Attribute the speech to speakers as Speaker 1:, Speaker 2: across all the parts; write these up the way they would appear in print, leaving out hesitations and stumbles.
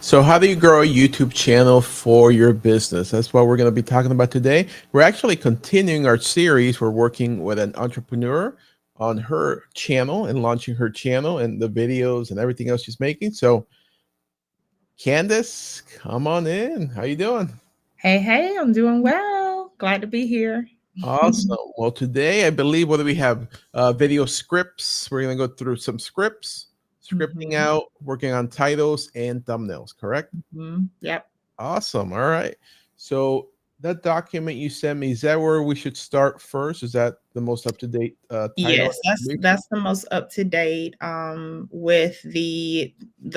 Speaker 1: So, how do you grow a YouTube channel for your business? That's what we're going to be talking about today. We're actually continuing our series. We're working with an entrepreneur on her channel and launching her channel and the videos and everything else she's making. So, Candace, come on in. How you doing?
Speaker 2: Hey, hey, I'm doing well. Glad to be here.
Speaker 1: Awesome. Well, today I believe what do we have? Video scripts. We're going to go through some scripts, scripting
Speaker 2: hmm
Speaker 1: out, working on titles and thumbnails. Correct?
Speaker 2: Yep.
Speaker 1: Awesome. All right. So that document you sent me, is that where we should start first? Is that the most up to date title
Speaker 2: Yes,
Speaker 1: and
Speaker 2: that's
Speaker 1: information?
Speaker 2: that's the most up to date with the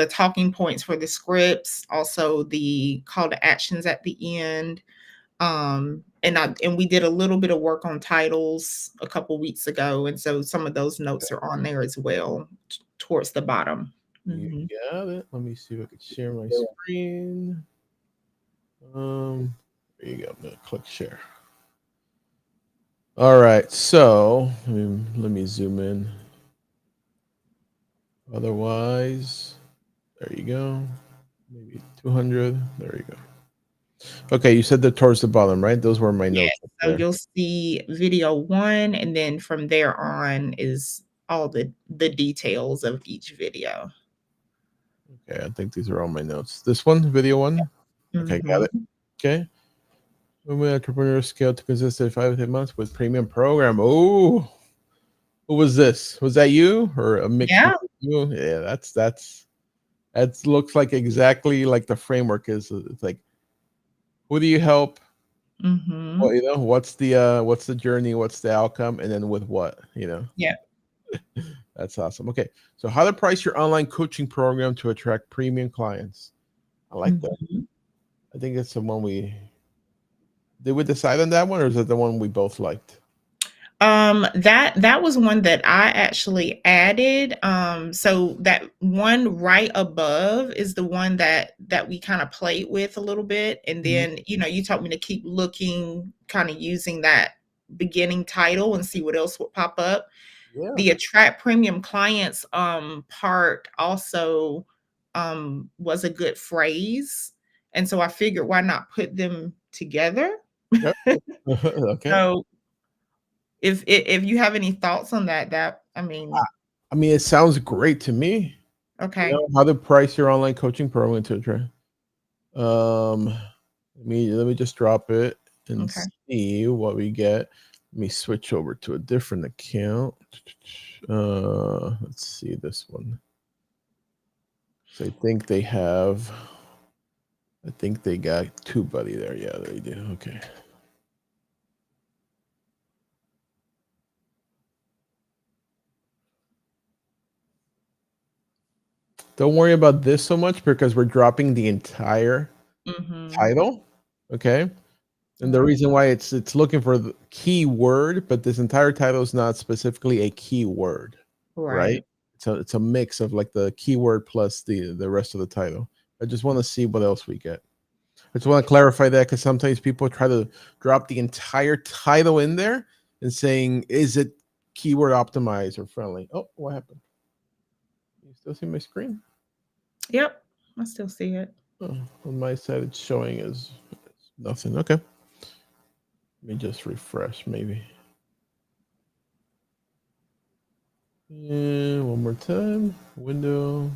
Speaker 2: talking points for the scripts, also the call to actions at the end. And we did a little bit of work on titles a couple weeks ago, and so some of those notes are on there as well towards the bottom.
Speaker 1: You
Speaker 2: hmm
Speaker 1: got it. Let me see if I can share my screen. There you go. I'm gonna click share. All right. So let me zoom in. Otherwise, there you go. Maybe 200. There you go. Okay, you said that towards the bottom, right? Those were my
Speaker 2: Yes,
Speaker 1: notes up
Speaker 2: so
Speaker 1: there.
Speaker 2: you'll see video 1, and then from there on is all the details of each video.
Speaker 1: Okay, I think these are all my notes. This one, video one. Okay, got it.
Speaker 2: Mhm.
Speaker 1: Okay. Women entrepreneur scale to consistent 5 to 10 months with premium program. Oh, who was this? Was that you or a mix
Speaker 2: Yeah.
Speaker 1: between you? Yeah, that looks like exactly like the framework is. It's like who do you help? Well,
Speaker 2: Mhm.
Speaker 1: what's the journey? What's the outcome? And then with what?
Speaker 2: Yeah.
Speaker 1: That's awesome. Okay, so how to price your online coaching program to attract premium clients. I like that.
Speaker 2: Mhm.
Speaker 1: I think it's the one we did. We decide on that one, or is it the one we both liked?
Speaker 2: That was one that I actually added. So that one right above is the one that we kind of played with a little bit, and
Speaker 1: Mhm.
Speaker 2: then you told me to keep looking, kind of using that beginning title and see what else would pop up.
Speaker 1: Yeah.
Speaker 2: The attract premium clients part also was a good phrase, and so I figured why not put them together.
Speaker 1: Yep. Okay.
Speaker 2: So if you have any thoughts on that I
Speaker 1: I
Speaker 2: mean,
Speaker 1: I mean, it sounds great to me.
Speaker 2: okay.
Speaker 1: How to price your online coaching program to try. Let me just drop it and
Speaker 2: Okay.
Speaker 1: see what we get. Let me switch over to a different account. Let's see this one. So I think they got TubeBuddy there. Yeah, they do. Okay. Don't worry about this so much because we're dropping the entire
Speaker 2: Mhm.
Speaker 1: title. Okay. And the
Speaker 2: Right.
Speaker 1: reason why it's looking for the keyword, but this entire title is not specifically a keyword, right?
Speaker 2: Right.
Speaker 1: It's a mix of like the keyword plus the rest of the title. I just want to see what else we get. I just want to clarify that because sometimes people try to drop the entire title in there and saying, is it keyword optimized or friendly? Oh, what happened? You still see my screen?
Speaker 2: Yep. I still see it.
Speaker 1: Oh, on my side, it's showing as nothing. Okay. Let me just refresh maybe. And one more time. Window.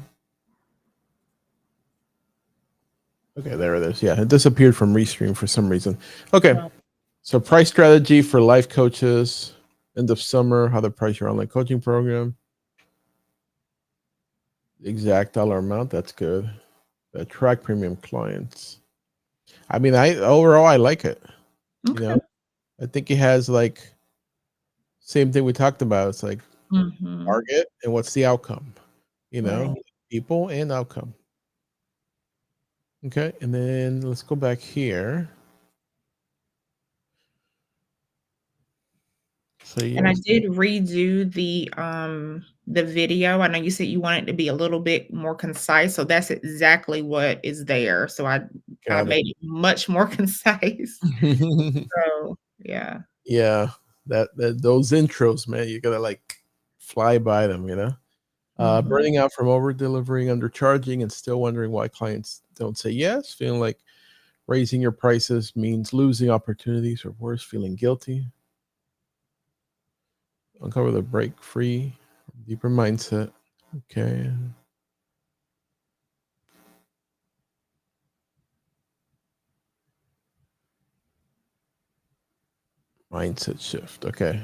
Speaker 1: Okay, there it is. Yeah, it disappeared from Restream for some reason. Okay,
Speaker 2: Well,
Speaker 1: so price strategy for life coaches. End of summer, how to price your online coaching program. Exact dollar amount. That's good. Attract premium clients. I mean, I overall I like it. You
Speaker 2: okay.
Speaker 1: know, I think it has like same thing we talked about. It's like
Speaker 2: Mhm.
Speaker 1: target and what's the outcome. You know,
Speaker 2: Right.
Speaker 1: people and outcome. Okay, and then let's go back here. So
Speaker 2: And I
Speaker 1: yes,
Speaker 2: did redo the video. I know you said you want it to be a little bit more concise, so that's exactly what is there. So I
Speaker 1: got it.
Speaker 2: made it much more concise. So, yeah.
Speaker 1: Yeah, that those intros, man, you gotta like fly by them.
Speaker 2: Mhm.
Speaker 1: Burning out from over delivering, undercharging, and still wondering why clients don't say yes, feeling like raising your prices means losing opportunities, or worse, feeling guilty. Uncover the break free, deeper mindset. Okay. Mindset shift. Okay.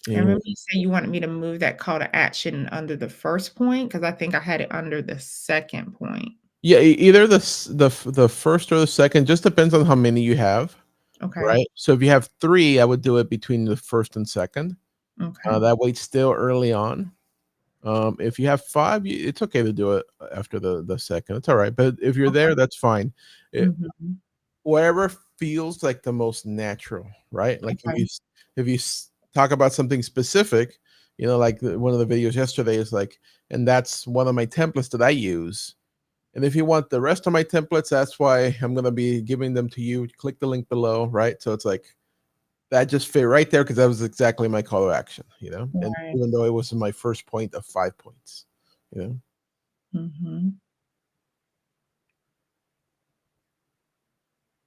Speaker 2: I
Speaker 1: And
Speaker 2: remember you said you wanted me to move that call to action under the first point because I think I had it under the second point.
Speaker 1: yeah, either the first or the second, just depends on how many you have,
Speaker 2: Okay.
Speaker 1: right? So if you have 3, I would do it between the first and second.
Speaker 2: Okay.
Speaker 1: That way it's still early on. If you have 5, it's okay to do it after the second. It's all right. But if you're
Speaker 2: Okay.
Speaker 1: there, that's fine. It,
Speaker 2: Mhm.
Speaker 1: whatever feels like the most natural, right? Like
Speaker 2: Okay.
Speaker 1: if you talk about something specific, like one of the videos yesterday is like, and that's one of my templates that I use. And if you want the rest of my templates, that's why I'm going to be giving them to you. Click the link below, right? So it's like that just fit right there because that was exactly my call to action. And
Speaker 2: Right.
Speaker 1: even though it was my first point of 5 points, you know,
Speaker 2: Mhm.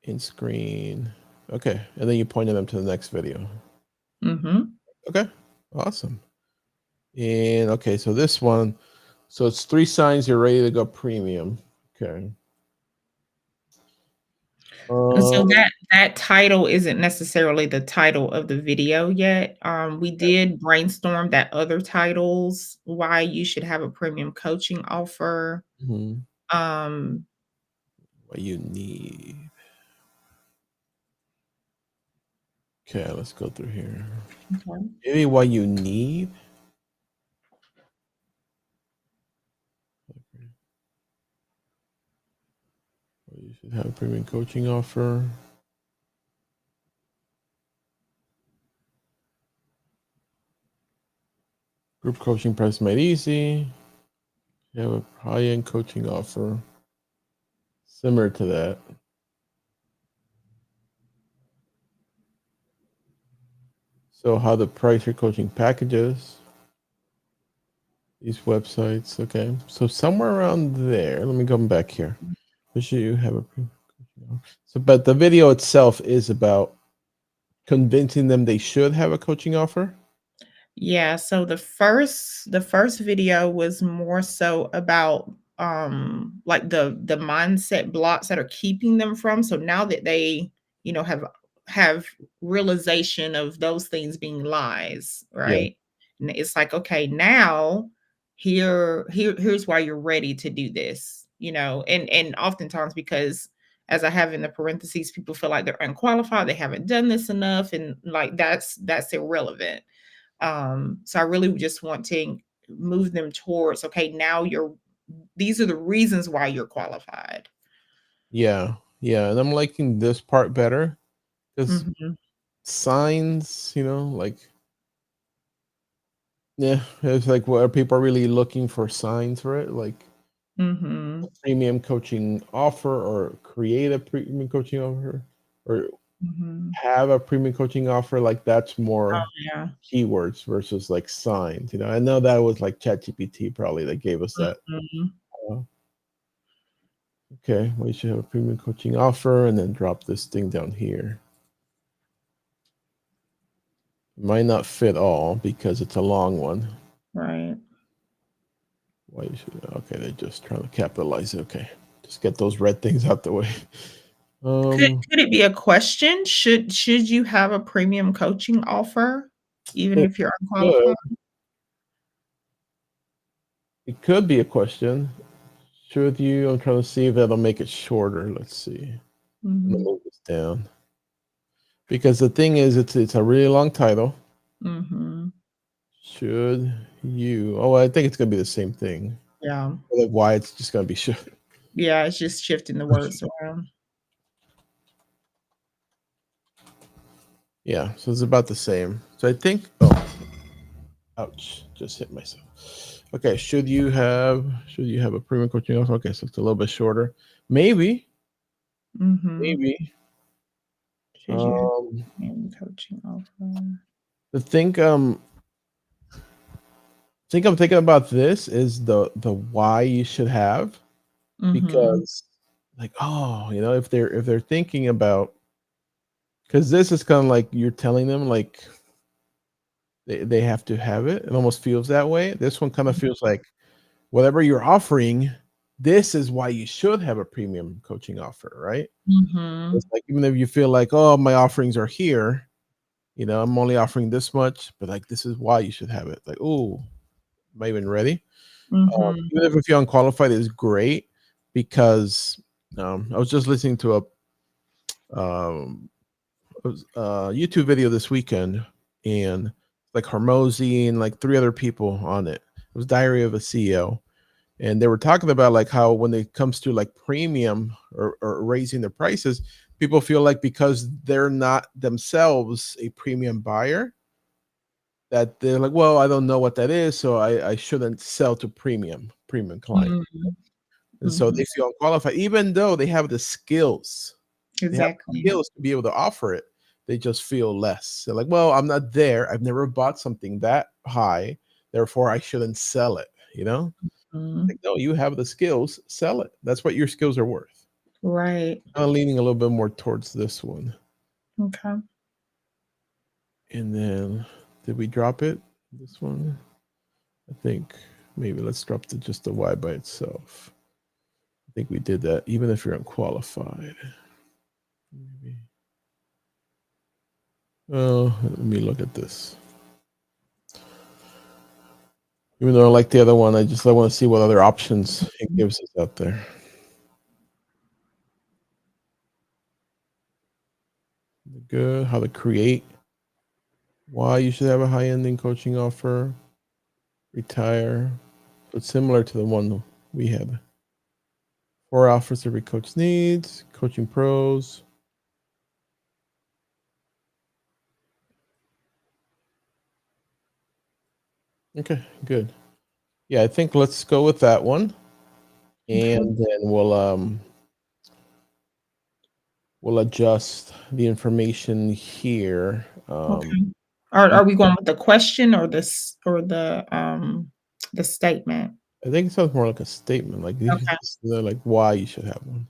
Speaker 1: in screen. Okay. And then you pointed them to the next video.
Speaker 2: Mhm.
Speaker 1: Okay. Awesome. And okay, so this one, so it's 3 signs you're ready to go premium. Okay.
Speaker 2: And so
Speaker 1: Um,
Speaker 2: that title isn't necessarily the title of the video yet. We did brainstorm that other titles, why you should have a premium coaching offer.
Speaker 1: mhm.
Speaker 2: Um,
Speaker 1: What you need. Okay, let's go through here.
Speaker 2: okay.
Speaker 1: Maybe what you need. Well, you should have a premium coaching offer. Group coaching price made easy. You have a high-end coaching offer similar to that. So how to price your coaching packages. These websites. Okay. So somewhere around there. Let me come back here. Should you have a premium coaching offer? So, but the video itself is about convincing them they should have a coaching offer.
Speaker 2: Yeah, so the first video was more so about like the mindset blocks that are keeping them from. So now that they, have realization of those things being lies,
Speaker 1: Yeah.
Speaker 2: right? And it's like, okay, now here's why you're ready to do this, and oftentimes because as I have in the parentheses, people feel like they're unqualified, they haven't done this enough, and like that's irrelevant. So I really just want to move them towards, okay, now these are the reasons why you're qualified.
Speaker 1: Yeah. Yeah. And I'm liking this part better because
Speaker 2: Mhm.
Speaker 1: signs, like, yeah, it's like what people are really looking for signs for it, like a
Speaker 2: Mhm.
Speaker 1: premium coaching offer or create a premium coaching offer or
Speaker 2: Mhm.
Speaker 1: have a premium coaching offer. Like that's
Speaker 2: Oh,
Speaker 1: more
Speaker 2: yeah.
Speaker 1: keywords versus like signs. I know that was like ChatGPT probably that gave us that.
Speaker 2: Mhm.
Speaker 1: Uh, okay, we should have a premium coaching offer and then drop this thing down here. Might not fit all because it's a long one.
Speaker 2: Right.
Speaker 1: Why you should okay, they're just trying to capitalize it. Okay. Just get those red things out the way.
Speaker 2: Could
Speaker 1: Um
Speaker 2: could it be a question? Should you have a premium coaching offer even
Speaker 1: it
Speaker 2: if you're
Speaker 1: could
Speaker 2: unqualified?
Speaker 1: it could be a question. Should you? I'm trying to see if that'll make it shorter. Let's see. I'm gonna
Speaker 2: Mhm.
Speaker 1: move this down. Because the thing is it's a really long title.
Speaker 2: Mhm.
Speaker 1: Should you? Oh, I think it's gonna be the same thing.
Speaker 2: Yeah.
Speaker 1: Like why it's just gonna be should.
Speaker 2: Yeah, it's just shifting the words around.
Speaker 1: Yeah, so it's about the same. So I think oh ouch, just hit myself. Okay, should you have a premium coaching offer? Okay, so it's a little bit shorter. Maybe,
Speaker 2: Mhm.
Speaker 1: maybe.
Speaker 2: Should you have
Speaker 1: Um
Speaker 2: a premium coaching offer?
Speaker 1: I think think I'm thinking about this is the why you should have,
Speaker 2: Mhm.
Speaker 1: because like, oh, if they're thinking about, because this is kind of like you're telling them like they have to have it. It almost feels that way. This one kind of feels like whatever you're offering, this is why you should have a premium coaching offer, right? It's
Speaker 2: Mhm.
Speaker 1: like even if you feel like, oh, my offerings are here, I'm only offering this much, but like this is why you should have it. Like, oh, am I even ready?
Speaker 2: Mhm.
Speaker 1: Even if you're unqualified is great because I was just listening to um, a YouTube video this weekend, and like Hormozy and like three other people on it. It was Diary of a CEO, and they were talking about like how when it comes to like premium or raising the prices, people feel like because they're not themselves a premium buyer, that they're like, well, I don't know what that is, so I shouldn't sell to premium clients.
Speaker 2: Mhm.
Speaker 1: And so
Speaker 2: Mhm.
Speaker 1: they feel unqualified, even though they have the skills. They have the
Speaker 2: Exactly.
Speaker 1: skills to be able to offer it. They just feel less. They're like, well, I'm not there. I've never bought something that high. Therefore, I shouldn't sell it.
Speaker 2: Mhm.
Speaker 1: Like, no, you have the skills, sell it. That's what your skills are worth.
Speaker 2: Right.
Speaker 1: Kind of leaning a little bit more towards this one.
Speaker 2: Okay.
Speaker 1: And then, did we drop it? This one? I think maybe let's drop just the Y by itself. I think we did that, even if you're unqualified. Maybe. Oh, let me look at this. Even though I like the other one, I want to see what other options it gives us out there. Good. How to create. Why you should have a high ending coaching offer. Retire. But similar to the one we had. 4 offers every coach needs. Coaching pros. Okay, good. Yeah, I think let's go with that one.
Speaker 2: Okay.
Speaker 1: And then we'll adjust the information here.
Speaker 2: Okay. Are we going with the question or the statement?
Speaker 1: I think it sounds more like a statement, like
Speaker 2: Okay.
Speaker 1: like why you should have one.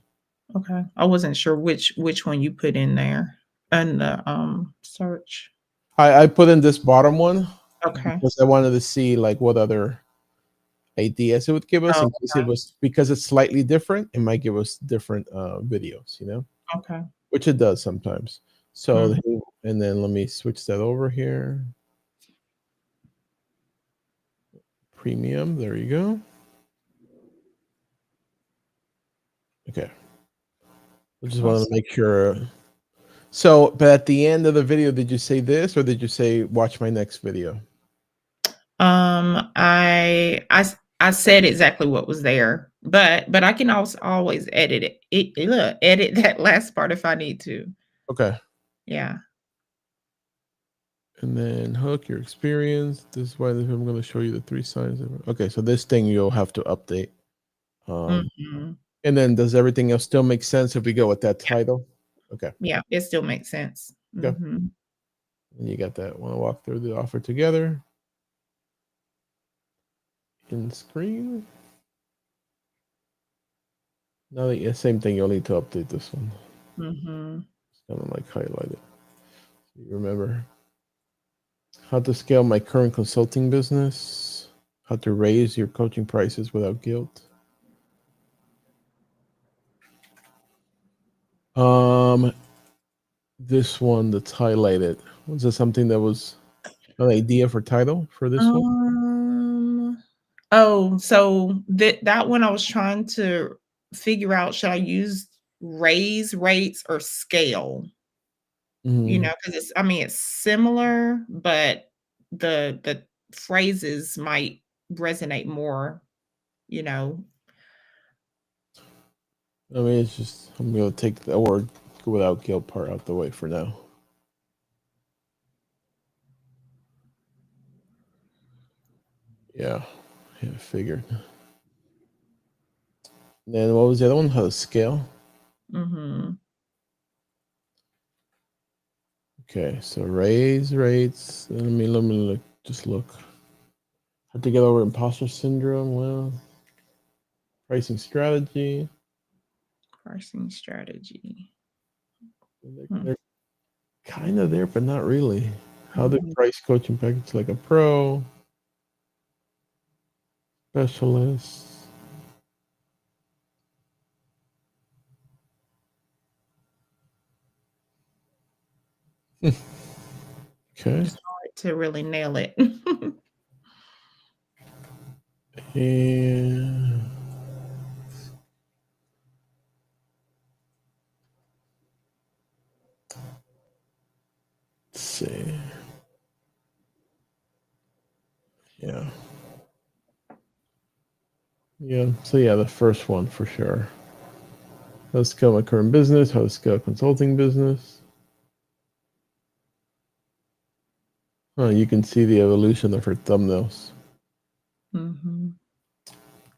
Speaker 2: Okay. I wasn't sure which one you put in there in the search.
Speaker 1: I put in this bottom one
Speaker 2: Okay.
Speaker 1: because I wanted to see like what other ideas it would give us
Speaker 2: Oh,
Speaker 1: in case it was, because it's slightly different. It might give us different videos,
Speaker 2: okay.
Speaker 1: which it does sometimes. So,
Speaker 2: Mm,
Speaker 1: and then let me switch that over here. Premium. There you go. Okay. I just wanted to
Speaker 2: awesome.
Speaker 1: make sure. So, but at the end of the video, did you say this or did you say watch my next video?
Speaker 2: I said exactly what was there, but I can also always edit edit that last part if I need to.
Speaker 1: Okay.
Speaker 2: Yeah.
Speaker 1: And then hook your experience. This is why I'm going to show you the 3 signs. Okay, so this thing you'll have to update. Um,
Speaker 2: Mhm.
Speaker 1: and then does everything else still make sense if we go with that title? Okay.
Speaker 2: Yeah, it still makes sense.
Speaker 1: Okay.
Speaker 2: Mhm.
Speaker 1: And you got that. Want to walk through the offer together in screen? Now, yeah, same thing. You'll need to update this one.
Speaker 2: Mhm.
Speaker 1: Just kind of like highlight it. So you remember how to scale my current consulting business, how to raise your coaching prices without guilt. Um, this one that's highlighted, was there something that was an idea for title for this one?
Speaker 2: Um, oh, so that one I was trying to figure out, should I use raise rates or scale?
Speaker 1: Mhm.
Speaker 2: Because I mean, it's similar, but the phrases might resonate more, you know?
Speaker 1: I mean, it's just, I'm going to take the word without guilt part out the way for now. Yeah, yeah, figured. Then what was the other one? How to scale?
Speaker 2: Mhm.
Speaker 1: Okay, so raise rates. Let me look. Just look. Put together over imposter syndrome. Well, pricing strategy.
Speaker 2: Pricing strategy.
Speaker 1: They're,
Speaker 2: Hmm.
Speaker 1: they're kind of there, but not really. How to
Speaker 2: Mhm.
Speaker 1: price coaching package like a pro, specialist. Okay.
Speaker 2: It's hard to really nail it.
Speaker 1: And let's see. Yeah. Yeah. So yeah, the first one for sure. How to scale my current business, how to scale a consulting business. Oh, you can see the evolution of her thumbnails.
Speaker 2: Mhm.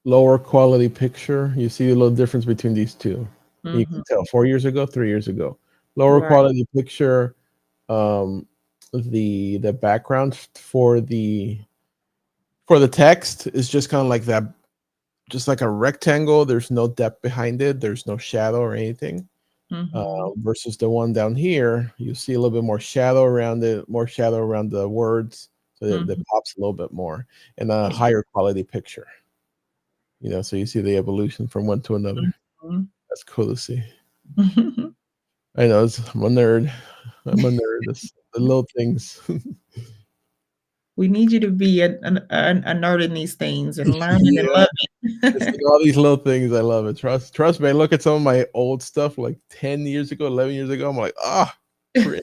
Speaker 1: Lower quality picture. You see a little difference between these two. You
Speaker 2: Mhm.
Speaker 1: can tell 4 years ago, 3 years ago. Lower
Speaker 2: Right.
Speaker 1: quality picture. Um, the background for the text is just kind of like that, just like a rectangle. There's no depth behind it. There's no shadow or anything.
Speaker 2: Mhm.
Speaker 1: Versus the one down here, you see a little bit more shadow around it, more shadow around the words, so that
Speaker 2: Mhm.
Speaker 1: pops a little bit more, and a
Speaker 2: Yeah.
Speaker 1: higher quality picture. So you see the evolution from one to another.
Speaker 2: Mhm.
Speaker 1: That's cool to see. I know I'm a nerd. I'm a nerd. It's the little things.
Speaker 2: We need you to be a nerd in these things and learn it and
Speaker 1: Yeah,
Speaker 2: love
Speaker 1: it's
Speaker 2: it.
Speaker 1: like all these little things. I love it. Trust me. I look at some of my old stuff like 10 years ago, 11 years ago. I'm like, cringe,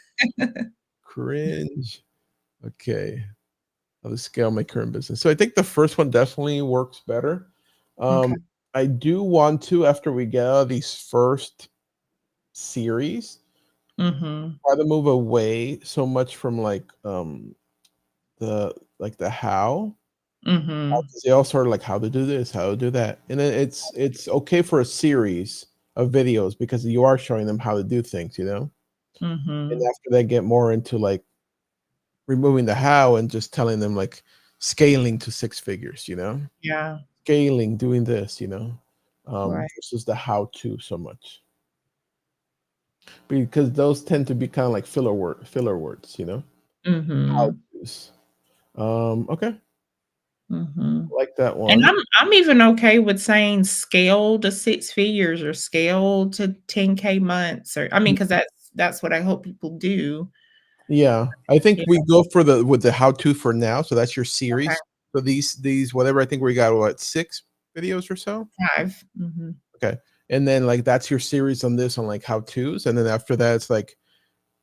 Speaker 1: cringe. Okay, how to scale my current business. So I think the first one definitely works better.
Speaker 2: Okay.
Speaker 1: I do want to, after we get out of these first series,
Speaker 2: Mhm.
Speaker 1: try to move away so much from the how.
Speaker 2: Mhm.
Speaker 1: 'Cause they all sort of like how to do this, how to do that, and then it's okay for a series of videos because you are showing them how to do things. And
Speaker 2: Mhm.
Speaker 1: after they get more into like removing the how and just telling them like scaling to six figures.
Speaker 2: Yeah.
Speaker 1: Scaling, doing this,
Speaker 2: Right.
Speaker 1: versus the how to so much because those tend to be kind of like filler words. How
Speaker 2: Mhm.
Speaker 1: to's. Okay,
Speaker 2: Mhm.
Speaker 1: like that
Speaker 2: And
Speaker 1: one.
Speaker 2: I'm even okay with saying scale to 6 figures or scale to 10K months or I mean, because that's what I hope people do.
Speaker 1: Yeah, I think
Speaker 2: Yeah,
Speaker 1: we go for the with the how to for now. So that's your
Speaker 2: okay,
Speaker 1: series. So these whatever I think we got what 6 videos or so.
Speaker 2: 5. Mhm.
Speaker 1: Okay, and then like that's your series on this on like how tos, and then after that it's like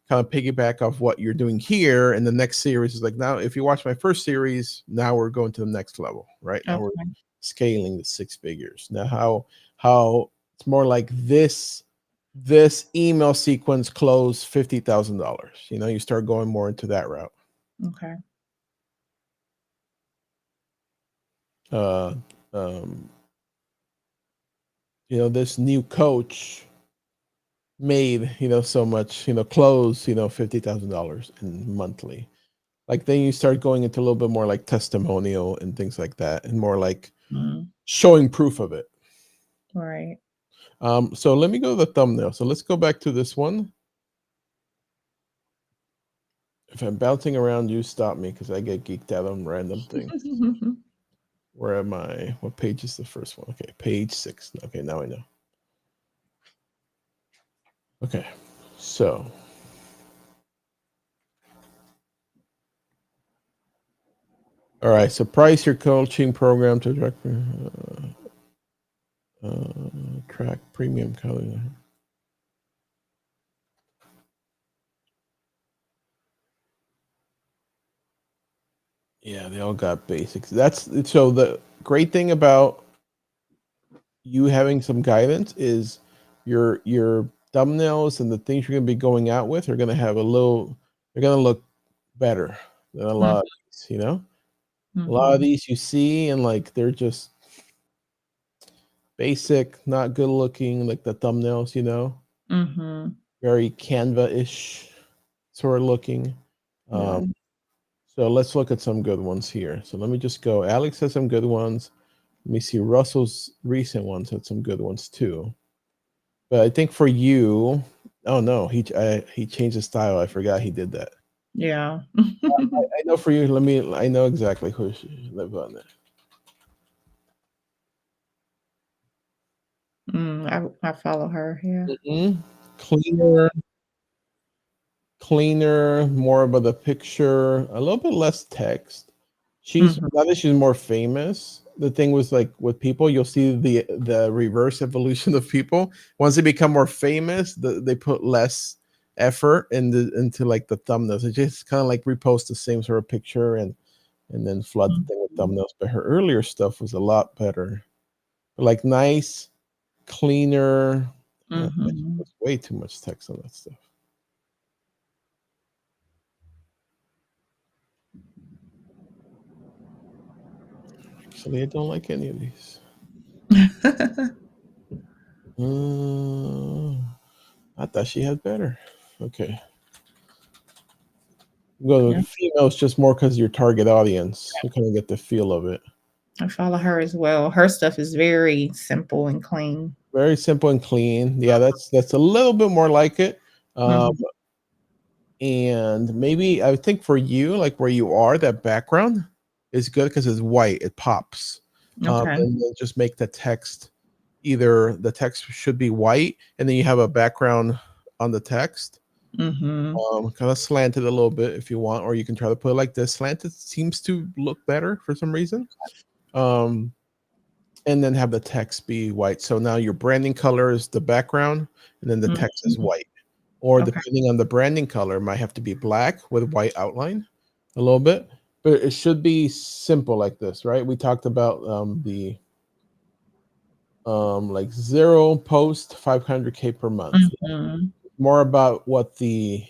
Speaker 1: kind of piggyback off what you're doing here, and the next series is like now if you watch my first series, now we're going to the next level, right? Now we're
Speaker 2: Okay,
Speaker 1: scaling the 6 figures. Now how it's more like this email sequence closed $50,000. You start going more into that route.
Speaker 2: okay.
Speaker 1: uh, um, this new coach made, so much, close, $50,000 in monthly. Like then you start going into a little bit more like testimonial and things like that, and more like
Speaker 2: Mm,
Speaker 1: showing proof of it.
Speaker 2: right.
Speaker 1: So let me go to the thumbnail. So let's go back to this one. If I'm bouncing around, you stop me because I get geeked out on random things. Where am I? What page is the first one? Okay, page 6. Okay, now I know. Okay, so all right, so price your coaching program to track premium color. Yeah, they all got basics. That's so the great thing about you having some guidance is your thumbnails and the things you're gonna be going out with are gonna have they're gonna look better than a
Speaker 2: Mhm,
Speaker 1: lot of these. A lot of
Speaker 2: mhm,
Speaker 1: these you see and like they're just basic, not good looking, like the thumbnails,
Speaker 2: mhm.
Speaker 1: very Canva-ish sort of looking. Um,
Speaker 2: Right.
Speaker 1: So let's look at some good ones here. So let me just go. Alex has some good ones. Let me see. Russell's recent ones had some good ones too. But I think for you, oh no, he changed his style. I forgot he did that.
Speaker 2: Yeah.
Speaker 1: I know for you. Let me. I know exactly who should live on there.
Speaker 2: I follow her. Yeah.
Speaker 1: Mhm. Cleaner, cleaner, more about the picture, a little bit less text. She's
Speaker 2: Mhm.
Speaker 1: now that she's more famous. The thing was like with people, you'll see the reverse evolution of people. Once they become more famous, they put less effort into like the thumbnails. It just kind of like repost the same sort of picture and then flood the thing with
Speaker 2: Mhm.
Speaker 1: thumbnails. But her earlier stuff was a lot better, like nice, cleaner. She
Speaker 2: Mhm.
Speaker 1: puts way too much text on that stuff. Actually, I don't like any of these. Uh, I thought she had better. Okay. Well,
Speaker 2: Yeah.
Speaker 1: with females just more because your target audience. You kind of get the feel of it.
Speaker 2: I follow her as well. Her stuff is very simple and clean.
Speaker 1: Very simple and clean. Yeah, that's a little bit more like it. Um,
Speaker 2: Mhm.
Speaker 1: and maybe I think for you, like where you are, that background is good because it's white. It pops.
Speaker 2: Okay.
Speaker 1: And then just make the text either the text should be white and then you have a background on the text.
Speaker 2: Mhm.
Speaker 1: Kind of slanted a little bit if you want, or you can try to put it like this. Slanted seems to look better for some reason. Um, and then have the text be white. So now your branding color is the background, and then the text is
Speaker 2: Mhm.
Speaker 1: white. Or
Speaker 2: Okay.
Speaker 1: depending on the branding color, it might have to be black with white outline a little bit. But it should be simple like this, right? We talked about the like 0 post 500K per month.
Speaker 2: Mhm.
Speaker 1: More about what the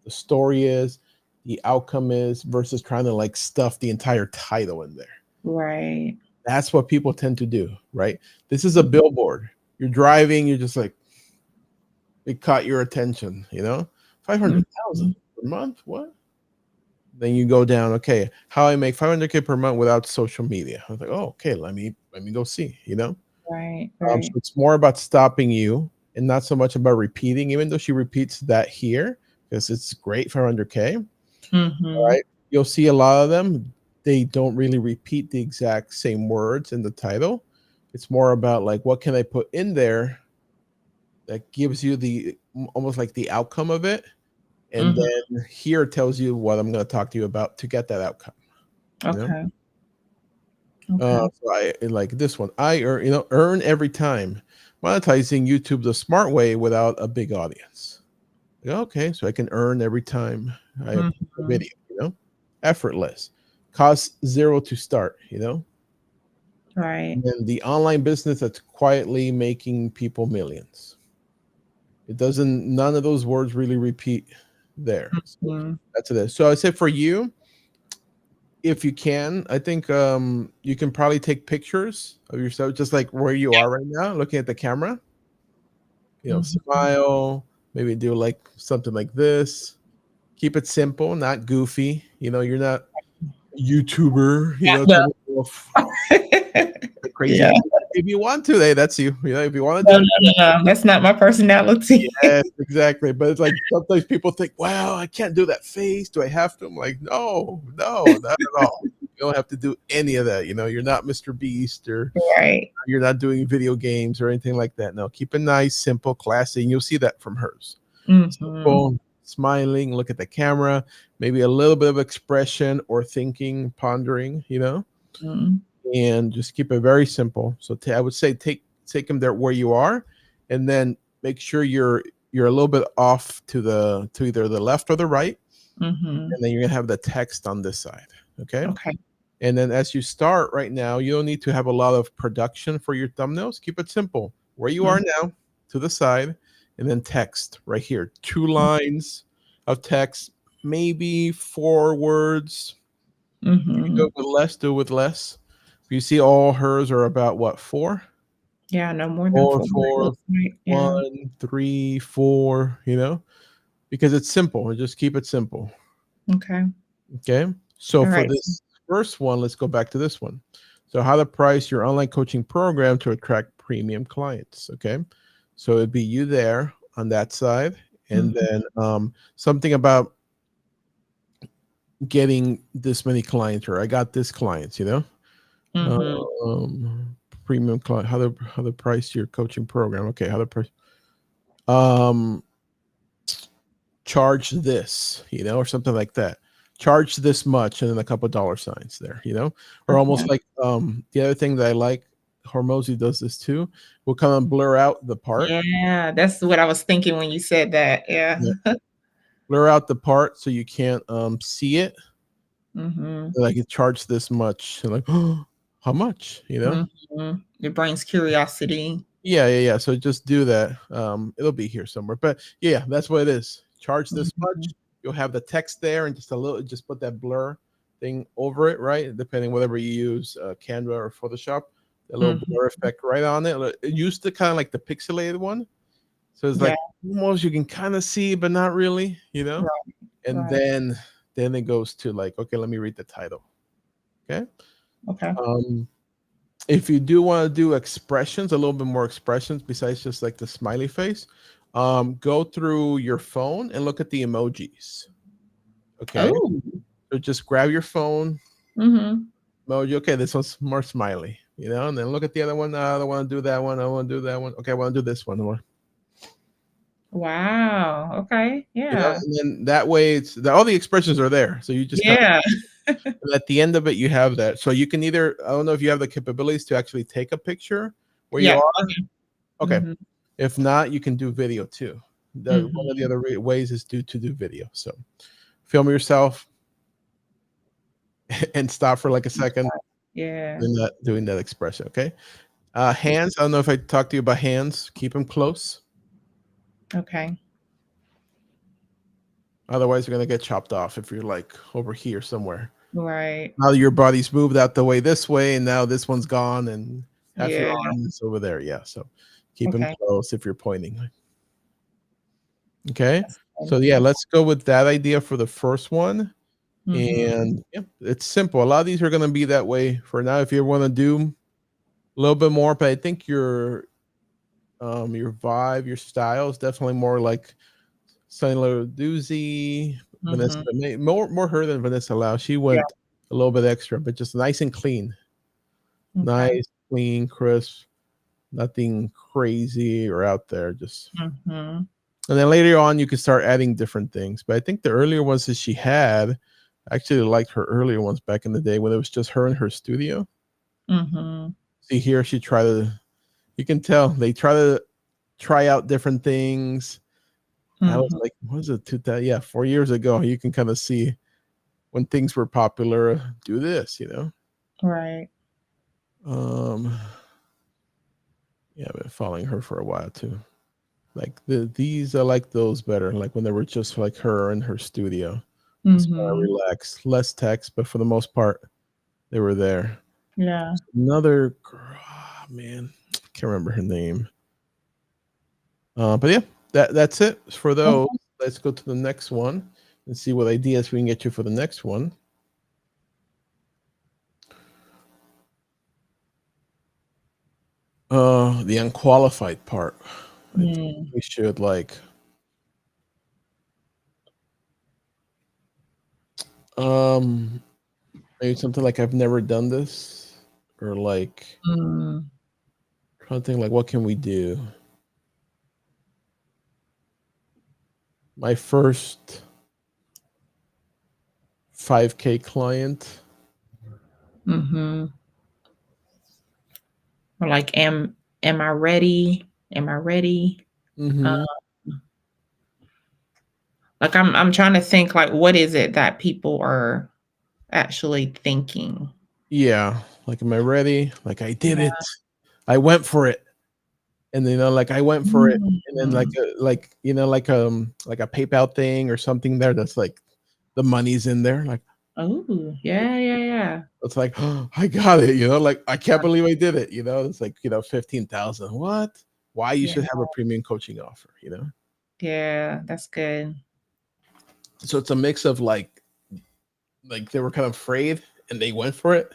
Speaker 1: story is, the outcome is, versus trying to like stuff the entire title in there.
Speaker 2: Right.
Speaker 1: That's what people tend to do, right? This is a billboard. You're driving, you're just like, it caught your attention, 500,000
Speaker 2: Mhm.
Speaker 1: per month? What? Then you go down, okay, how I make 500K per month without social media. I was like, oh, okay, let me go see.
Speaker 2: Right.
Speaker 1: So
Speaker 2: Right.
Speaker 1: it's more about stopping you and not so much about repeating, even though she repeats that here, because it's great for 100K. All
Speaker 2: Mhm.
Speaker 1: right. You'll see a lot of them. They don't really repeat the exact same words in the title. It's more about like what can I put in there that gives you the almost like the outcome of it, and
Speaker 2: Mhm.
Speaker 1: then here tells you what I'm going to talk to you about to get that outcome. You know.
Speaker 2: Okay. Okay.
Speaker 1: So I like this one. I earn earn every time, monetizing YouTube the smart way without a big audience. Like, okay, so I can earn every time I upload a
Speaker 2: Mhm.
Speaker 1: video. Effortless, costs zero to start.
Speaker 2: Right.
Speaker 1: And then the online business that's quietly making people millions. It doesn't. None of those words really repeat there. So
Speaker 2: Mhm.
Speaker 1: that's it. So I say for you, if you can, I think you can probably take pictures of yourself, just like where you are right now, looking at the camera.
Speaker 2: Mhm.
Speaker 1: Smile. Maybe do like something like this. Keep it simple, not goofy. You're not a YouTuber.
Speaker 2: Yeah.
Speaker 1: Trying to go off like
Speaker 2: Yeah.
Speaker 1: crazy. If you want to, hey, that's you. If you want to
Speaker 2: No,
Speaker 1: do
Speaker 2: no, no, no. That's not my personality.
Speaker 1: yes, exactly. But it's like sometimes people think, "Well, I can't do that face. Do I have to?" I'm like, "No, no, not at all. You don't have to do any of that. You're not Mr. Beast or
Speaker 2: Right.
Speaker 1: you're not doing video games or anything like that. No, keep it nice, simple, classy, and you'll see that from hers.
Speaker 2: Mhm.
Speaker 1: Simple, smiling, look at the camera, maybe a little bit of expression or thinking, pondering,
Speaker 2: Mhm.
Speaker 1: and just keep it very simple. So I would say take them there where you are, and then make sure you're a little bit off to either the left or the right,
Speaker 2: Mhm.
Speaker 1: and then you're gonna have the text on this side. Okay.
Speaker 2: Okay.
Speaker 1: And then as you start right now, you don't need to have a lot of production for your thumbnails. Keep it simple. Where you are
Speaker 2: Mm,
Speaker 1: now, to the side, and then text right here. 2 lines of text, maybe 4 words. You can do
Speaker 2: mhm.
Speaker 1: it with less, do it with less. You see all hers are about what, four?
Speaker 2: Yeah, no more than
Speaker 1: Four,
Speaker 2: 4, it
Speaker 1: four,
Speaker 2: looks like. Yeah.
Speaker 1: 1, 3, 4, because it's simple. Just keep it simple.
Speaker 2: Okay.
Speaker 1: Okay. So
Speaker 2: All
Speaker 1: for
Speaker 2: right.
Speaker 1: this first one, let's go back to this one. So how to price your online coaching program to attract premium clients. Okay. So it'd be you there on that side. And
Speaker 2: Mhm,
Speaker 1: then something about getting this many clients, or I got this clients,
Speaker 2: mhm.
Speaker 1: um premium client, how to price your coaching program. Okay, how to price um charge this, or something like that. Charge this much, and then a couple dollar signs there, or almost
Speaker 2: Okay.
Speaker 1: like the other thing that I like, Hormozy does this too. We'll kind of blur out the part.
Speaker 2: Yeah, that's what I was thinking when you said that. Yeah.
Speaker 1: Yeah. Blur out the part so you can't see it.
Speaker 2: Mhm,
Speaker 1: Like it charged this much, and like, oh, how much,
Speaker 2: mhm. It brings curiosity.
Speaker 1: Yeah, yeah, yeah. So just do that. It'll be here somewhere. But yeah, that's what it is. Charge this much.
Speaker 2: Mhm,
Speaker 1: You'll have the text there, and just put that blur thing over it, right? Depending whatever you use, Canva or Photoshop, that little
Speaker 2: mhm.
Speaker 1: blur effect right on it. It used to kind of like the pixelated one, so it's
Speaker 2: Yeah,
Speaker 1: like almost you can kind of see, but not really,
Speaker 2: right,
Speaker 1: And
Speaker 2: right.
Speaker 1: then it goes to like, okay, let me read the title. Okay.
Speaker 2: Okay.
Speaker 1: Um, if you do want to do expressions, a little bit more expressions besides just like the smiley face, go through your phone and look at the emojis. Okay.
Speaker 2: Oh.
Speaker 1: So just grab your phone
Speaker 2: Mhm.
Speaker 1: emoji. Okay, this one's more smiley, and then look at the other one. I don't want to do that one. I want to do that one. Okay, I want to do this one.
Speaker 2: Wow, okay, yeah.
Speaker 1: And then that way all the expressions are there. So you just kind
Speaker 2: Yeah.
Speaker 1: of, at the end of it, you have that. So you can either, I don't know if you have the capabilities to actually take a picture where you
Speaker 2: Yeah,
Speaker 1: are.
Speaker 2: okay.
Speaker 1: Okay.
Speaker 2: Mhm,
Speaker 1: If not, you can do video too. One of the
Speaker 2: mhm.
Speaker 1: other ways is to do video. So film yourself and stop for like a second.
Speaker 2: Yeah,
Speaker 1: Then not doing that expression. Okay.
Speaker 2: yeah,
Speaker 1: Hands. I don't know if I talked to you about hands. Keep them close.
Speaker 2: okay.
Speaker 1: Otherwise, you're gonna get chopped off if you're like over here somewhere.
Speaker 2: Right.
Speaker 1: Now your body's moved out the way this way, and now this one's gone, and half your
Speaker 2: Yeah,
Speaker 1: arm is over there. Yeah. So keep them
Speaker 2: okay.
Speaker 1: close if you're pointing. Okay.
Speaker 2: That's
Speaker 1: So
Speaker 2: good.
Speaker 1: yeah,
Speaker 2: Okay.
Speaker 1: let's go with that idea for the first one.
Speaker 2: Mhm,
Speaker 1: And yeah, it's simple. A lot of these are going to be that way for now. If you want to do a little bit more, but I think your vibe, your style is definitely more like Sunny Doozy, Vanessa,
Speaker 2: mhm.
Speaker 1: more her than Vanessa Lau. She
Speaker 2: Yeah,
Speaker 1: went a little bit extra, but just nice and clean,
Speaker 2: okay.
Speaker 1: nice, clean, crisp, nothing crazy or out there. Just
Speaker 2: Mhm,
Speaker 1: and then later on, you can start adding different things. But I think the earlier ones that she had, I actually liked her earlier ones back in the day when it was just her in her studio.
Speaker 2: mhm,
Speaker 1: See here, she tried to. You can tell they try out different things. That was
Speaker 2: mhm.
Speaker 1: like, what was it? 2000, yeah, 4 years ago. You can kind of see when things were popular. Do this.
Speaker 2: Right.
Speaker 1: Um, yeah, I've been following her for a while too. Like these, I like those better. Like when they were just like her in her studio. It's kind of
Speaker 2: Mhm.
Speaker 1: relaxed, less text, but for the most part, they were there.
Speaker 2: Yeah.
Speaker 1: Another girl, man, can't remember her name. But yeah, that's it for those.
Speaker 2: Okay.
Speaker 1: Let's go to the next one and see what ideas we can get you for the next one. The unqualified part. I think
Speaker 2: Mm,
Speaker 1: we should like um maybe something like I've never done this, or like
Speaker 2: mm,
Speaker 1: trying to think like what can we do? My first 5K client.
Speaker 2: mhm. Or like, am I ready? Am I ready? Um,
Speaker 1: Mm-hmm.
Speaker 2: like, I'm trying to think, like, what is it that people are actually thinking?
Speaker 1: Yeah. Like, am I ready? Like, I did
Speaker 2: Yeah.
Speaker 1: it. I went for it. And like I went for it. And then
Speaker 2: Mm.
Speaker 1: like a PayPal thing or something there that's like the money's in there. Like
Speaker 2: Oh, yeah, yeah, yeah.
Speaker 1: it's like, oh, I got it, like I can't believe I did it. It's like, 15,000. What? Why you
Speaker 2: Yeah,
Speaker 1: should have a premium coaching offer?
Speaker 2: yeah, that's good.
Speaker 1: So it's a mix of like like they were kind of afraid and they went for it.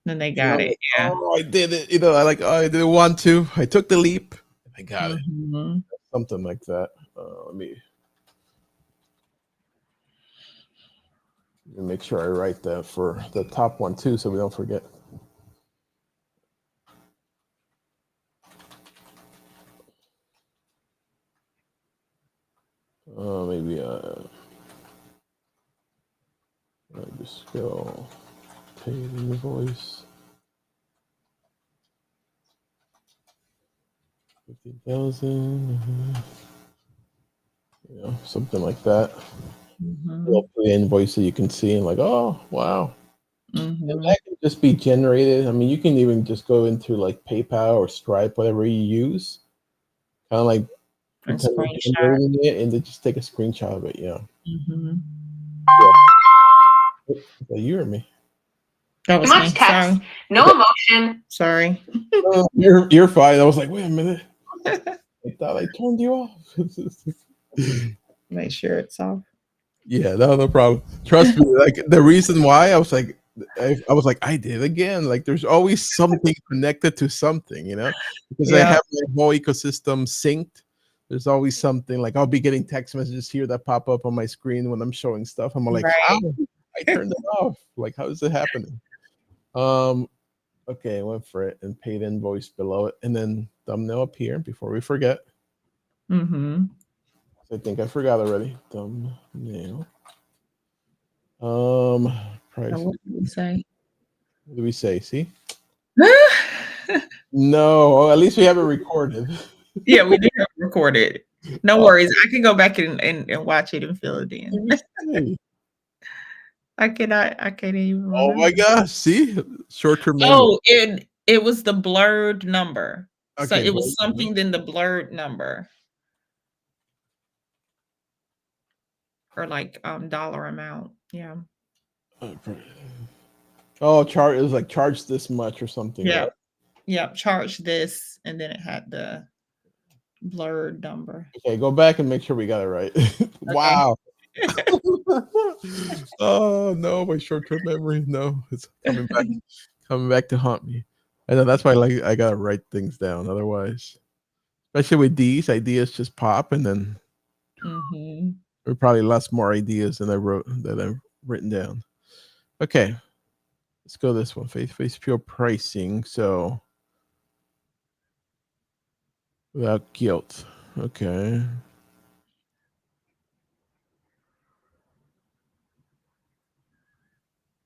Speaker 2: Then they
Speaker 1: You know,
Speaker 2: got it.
Speaker 1: like,
Speaker 2: Yeah.
Speaker 1: oh, I did it. You know, I like, oh, I didn't want to. I took the leap. I got it.
Speaker 2: Mhm.
Speaker 1: Something like that. Let me make sure I write that for the top one too, so we don't forget. Maybe I just go pay the invoice. 50,000. You know, something like that.
Speaker 2: Mhm.
Speaker 1: Little pay invoice so you can see and like, oh wow. And
Speaker 2: Mhm.
Speaker 1: that can just be generated. I mean, you can even just go into like PayPal or Stripe, whatever you use, kind of like
Speaker 2: And
Speaker 1: pretend you're
Speaker 2: screenshot.
Speaker 1: generating it, and then just take a screenshot of it. Yeah.
Speaker 2: Mhm.
Speaker 1: Yeah. Is that you or me?
Speaker 2: That was
Speaker 3: Too
Speaker 2: me.
Speaker 3: much text,
Speaker 2: Sorry.
Speaker 3: no emotion.
Speaker 2: Sorry.
Speaker 1: Oh, you're fine. I was like, wait a minute. I thought I turned you off.
Speaker 2: Make sure it's off.
Speaker 1: Yeah, no problem. Trust me. Like the reason why I was like, I was like, I did again. Like, there's always something connected to something, you know, because I
Speaker 2: Yeah.
Speaker 1: have my whole ecosystem synced. There's always something like I'll be getting text messages here that pop up on my screen when I'm showing stuff. I'm like, how?
Speaker 2: Right.
Speaker 1: I turned it off. Like, how is it happening? Um, okay, I went for it and paid invoice below it, and then thumbnail up here before we forget.
Speaker 2: Mhm.
Speaker 1: I think I forgot already. Thumbnail. Um,
Speaker 2: Now,
Speaker 1: price.
Speaker 2: what did we say?
Speaker 1: What do we say? See? No, well, at least we have it recorded.
Speaker 2: Yeah, we did have it recorded. No
Speaker 1: Oh,
Speaker 2: worries. I can go back and watch it and fill it in.
Speaker 1: let me see.
Speaker 2: I can't even
Speaker 1: Oh my
Speaker 2: remember.
Speaker 1: gosh! See, short-term memory.
Speaker 2: Oh, it was the blurred number. So
Speaker 1: Okay,
Speaker 2: it
Speaker 1: very
Speaker 2: was
Speaker 1: good.
Speaker 2: something than the blurred number or like dollar amount. Yeah.
Speaker 1: Oh, charge. It was like charge this much or something,
Speaker 2: Yeah.
Speaker 1: right?
Speaker 2: Yeah. Charge this and then it had the blurred number.
Speaker 1: Okay, go back and make sure we got it right.
Speaker 2: Okay.
Speaker 1: Wow. Oh no, my short-term memory. No, it's coming back to haunt me. I know that's why I gotta write things down. Otherwise, especially with these ideas, just pop, and then
Speaker 2: Mhm.
Speaker 1: there are probably lots more ideas than I've written down. Okay, let's go this one. Face pure pricing. So without guilt. Okay.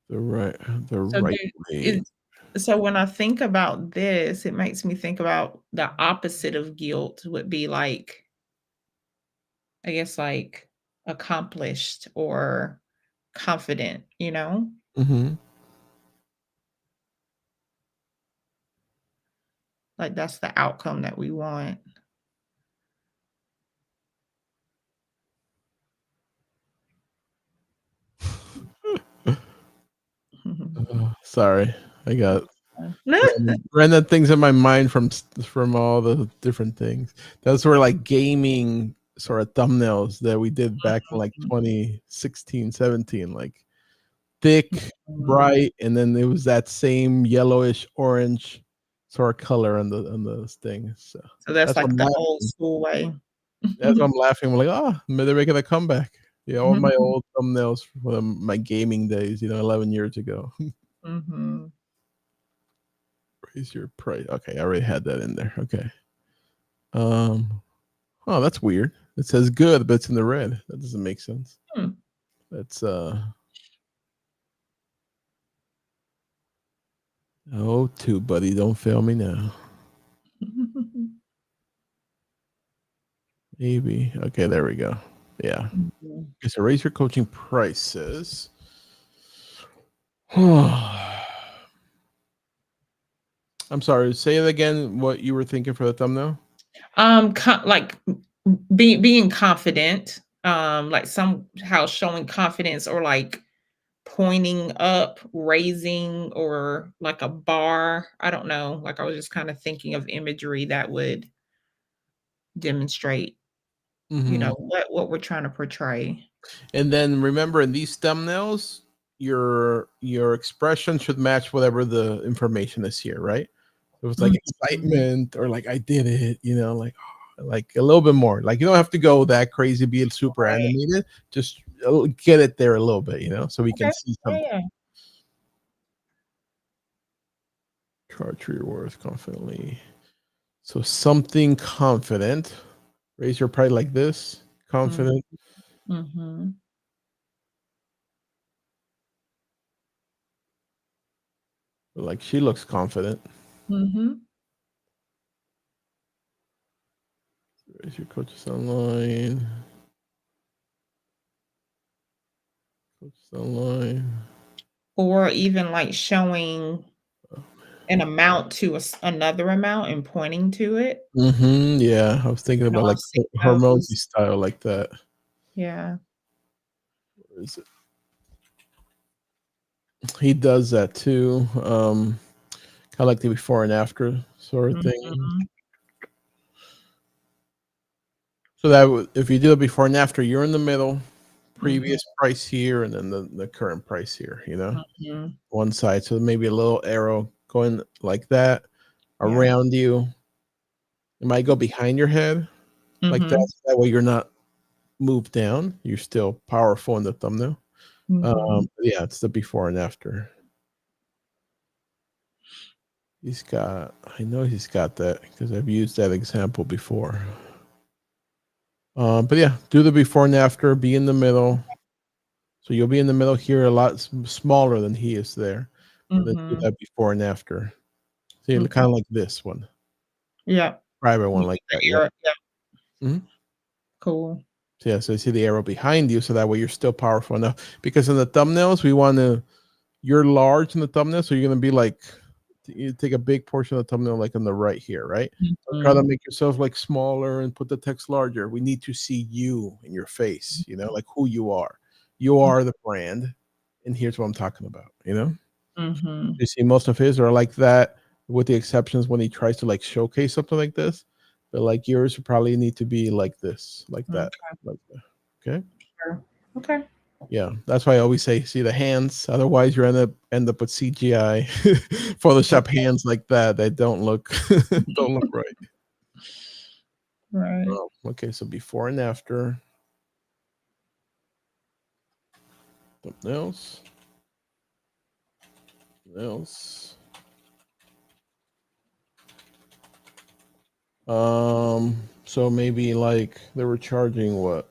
Speaker 1: The right the
Speaker 2: So
Speaker 1: right
Speaker 2: there
Speaker 1: way.
Speaker 2: is so when I think about this, it makes me think about the opposite of guilt would be like, I guess like accomplished or confident, you know?
Speaker 1: Mhm.
Speaker 2: Like that's the outcome that we want.
Speaker 1: Sorry, I got
Speaker 2: No.
Speaker 1: random things in my mind from all the different things. Those were like gaming sort of thumbnails that we did back in like 2016, 17, like thick,
Speaker 2: Mhm.
Speaker 1: bright, and then it was that same yellowish orange sort of color on those things. So
Speaker 2: So that's
Speaker 1: that's what
Speaker 2: like
Speaker 1: I'm
Speaker 2: the old
Speaker 1: laughing.
Speaker 2: school way.
Speaker 1: That's what I'm laughing. I'm like, oh, they're making a comeback. Yeah, all my old thumbnails from my gaming days, 11 years ago.
Speaker 2: Mhm.
Speaker 1: Raise your price. Okay, I already had that in there. Okay. Um. Oh, that's weird. It says good, but it's in the red. That doesn't make sense.
Speaker 2: Hmm.
Speaker 1: That's Oh, tube buddy, don't fail me now. Maybe. Okay, there we go. Yeah.
Speaker 2: Mhm.
Speaker 1: Okay, so raise your coaching prices. I'm sorry. Say it again. What you were thinking for the thumbnail?
Speaker 2: Like being confident, like somehow showing confidence or like pointing up, raising, or like a bar. I don't know. Like I was just kind of thinking of imagery that would demonstrate,
Speaker 1: Mm-hmm.
Speaker 2: what we're trying to portray.
Speaker 1: And then remember in these thumbnails, your expression should match whatever the information is here, right? It was like
Speaker 2: Mhm.
Speaker 1: excitement or like I did it, like a little bit more. Like you don't have to go that crazy, be super
Speaker 2: Right.
Speaker 1: animated. Just get it there a little bit, so we can
Speaker 2: Okay.
Speaker 1: see
Speaker 2: Yeah,
Speaker 1: something.
Speaker 2: yeah.
Speaker 1: Charge your worth confidently. So something confident. Raise your pride like this.
Speaker 2: Mm,
Speaker 1: Confident.
Speaker 2: mhm.
Speaker 1: Like she looks confident.
Speaker 2: Mhm.
Speaker 1: Raise your coaches online. Coaches online.
Speaker 2: Or even, like, showing an amount to another amount and pointing to it.
Speaker 1: Yeah, I was thinking
Speaker 2: You know,
Speaker 1: about like
Speaker 2: I've seen
Speaker 1: Hormozy
Speaker 2: those.
Speaker 1: style like that.
Speaker 2: Yeah.
Speaker 1: Where is it? He does that too. Kind of like the before and after sort of thing.
Speaker 2: Mhm.
Speaker 1: So that if you do it before and after, you're in the middle.
Speaker 2: Mhm.
Speaker 1: Previous price here, and then the current price here.
Speaker 2: Mhm.
Speaker 1: One side. So maybe a little arrow going like that
Speaker 2: Yeah.
Speaker 1: around you. It might go behind your head like that.
Speaker 2: Mhm.
Speaker 1: So that way you're not moved down. You're still powerful in the thumbnail.
Speaker 2: Mhm.
Speaker 1: Yeah, it's the before and after. I know he's got that because I've used that example before. But yeah, do the before and after, be in the middle. So you'll be in the middle here a lot smaller than he is there. And then do
Speaker 2: Mhm.
Speaker 1: that before and after. See, kind
Speaker 2: Okay.
Speaker 1: of like this one,
Speaker 2: Yeah.
Speaker 1: private
Speaker 2: You
Speaker 1: one like
Speaker 2: get
Speaker 1: that.
Speaker 2: the
Speaker 1: Yep.
Speaker 2: arrow. Yeah.
Speaker 1: Mhm.
Speaker 2: Cool.
Speaker 1: So yeah, so you see the arrow behind you, so that way you're still powerful enough. Because in the thumbnails, you're large in the thumbnail, so you're gonna be like, you take a big portion of the thumbnail, like on the right here, right? So try to
Speaker 2: Mhm.
Speaker 1: make yourself like smaller and put the text larger. We need to see you in your face, like who you are. You are the brand, and here's what I'm talking about.
Speaker 2: Mhm.
Speaker 1: You see, most of his are like that, with the exceptions when he tries to like showcase something like this. But like yours probably need to be like this, like that,
Speaker 2: Okay.
Speaker 1: like that. Okay.
Speaker 2: Sure. Okay.
Speaker 1: Yeah, that's why I always say, see the hands. Otherwise, you end up with CGI, Photoshop hands like that. They don't look don't look right.
Speaker 2: Right.
Speaker 1: Okay, so before and after. Something else. Something else. So maybe like they were charging what?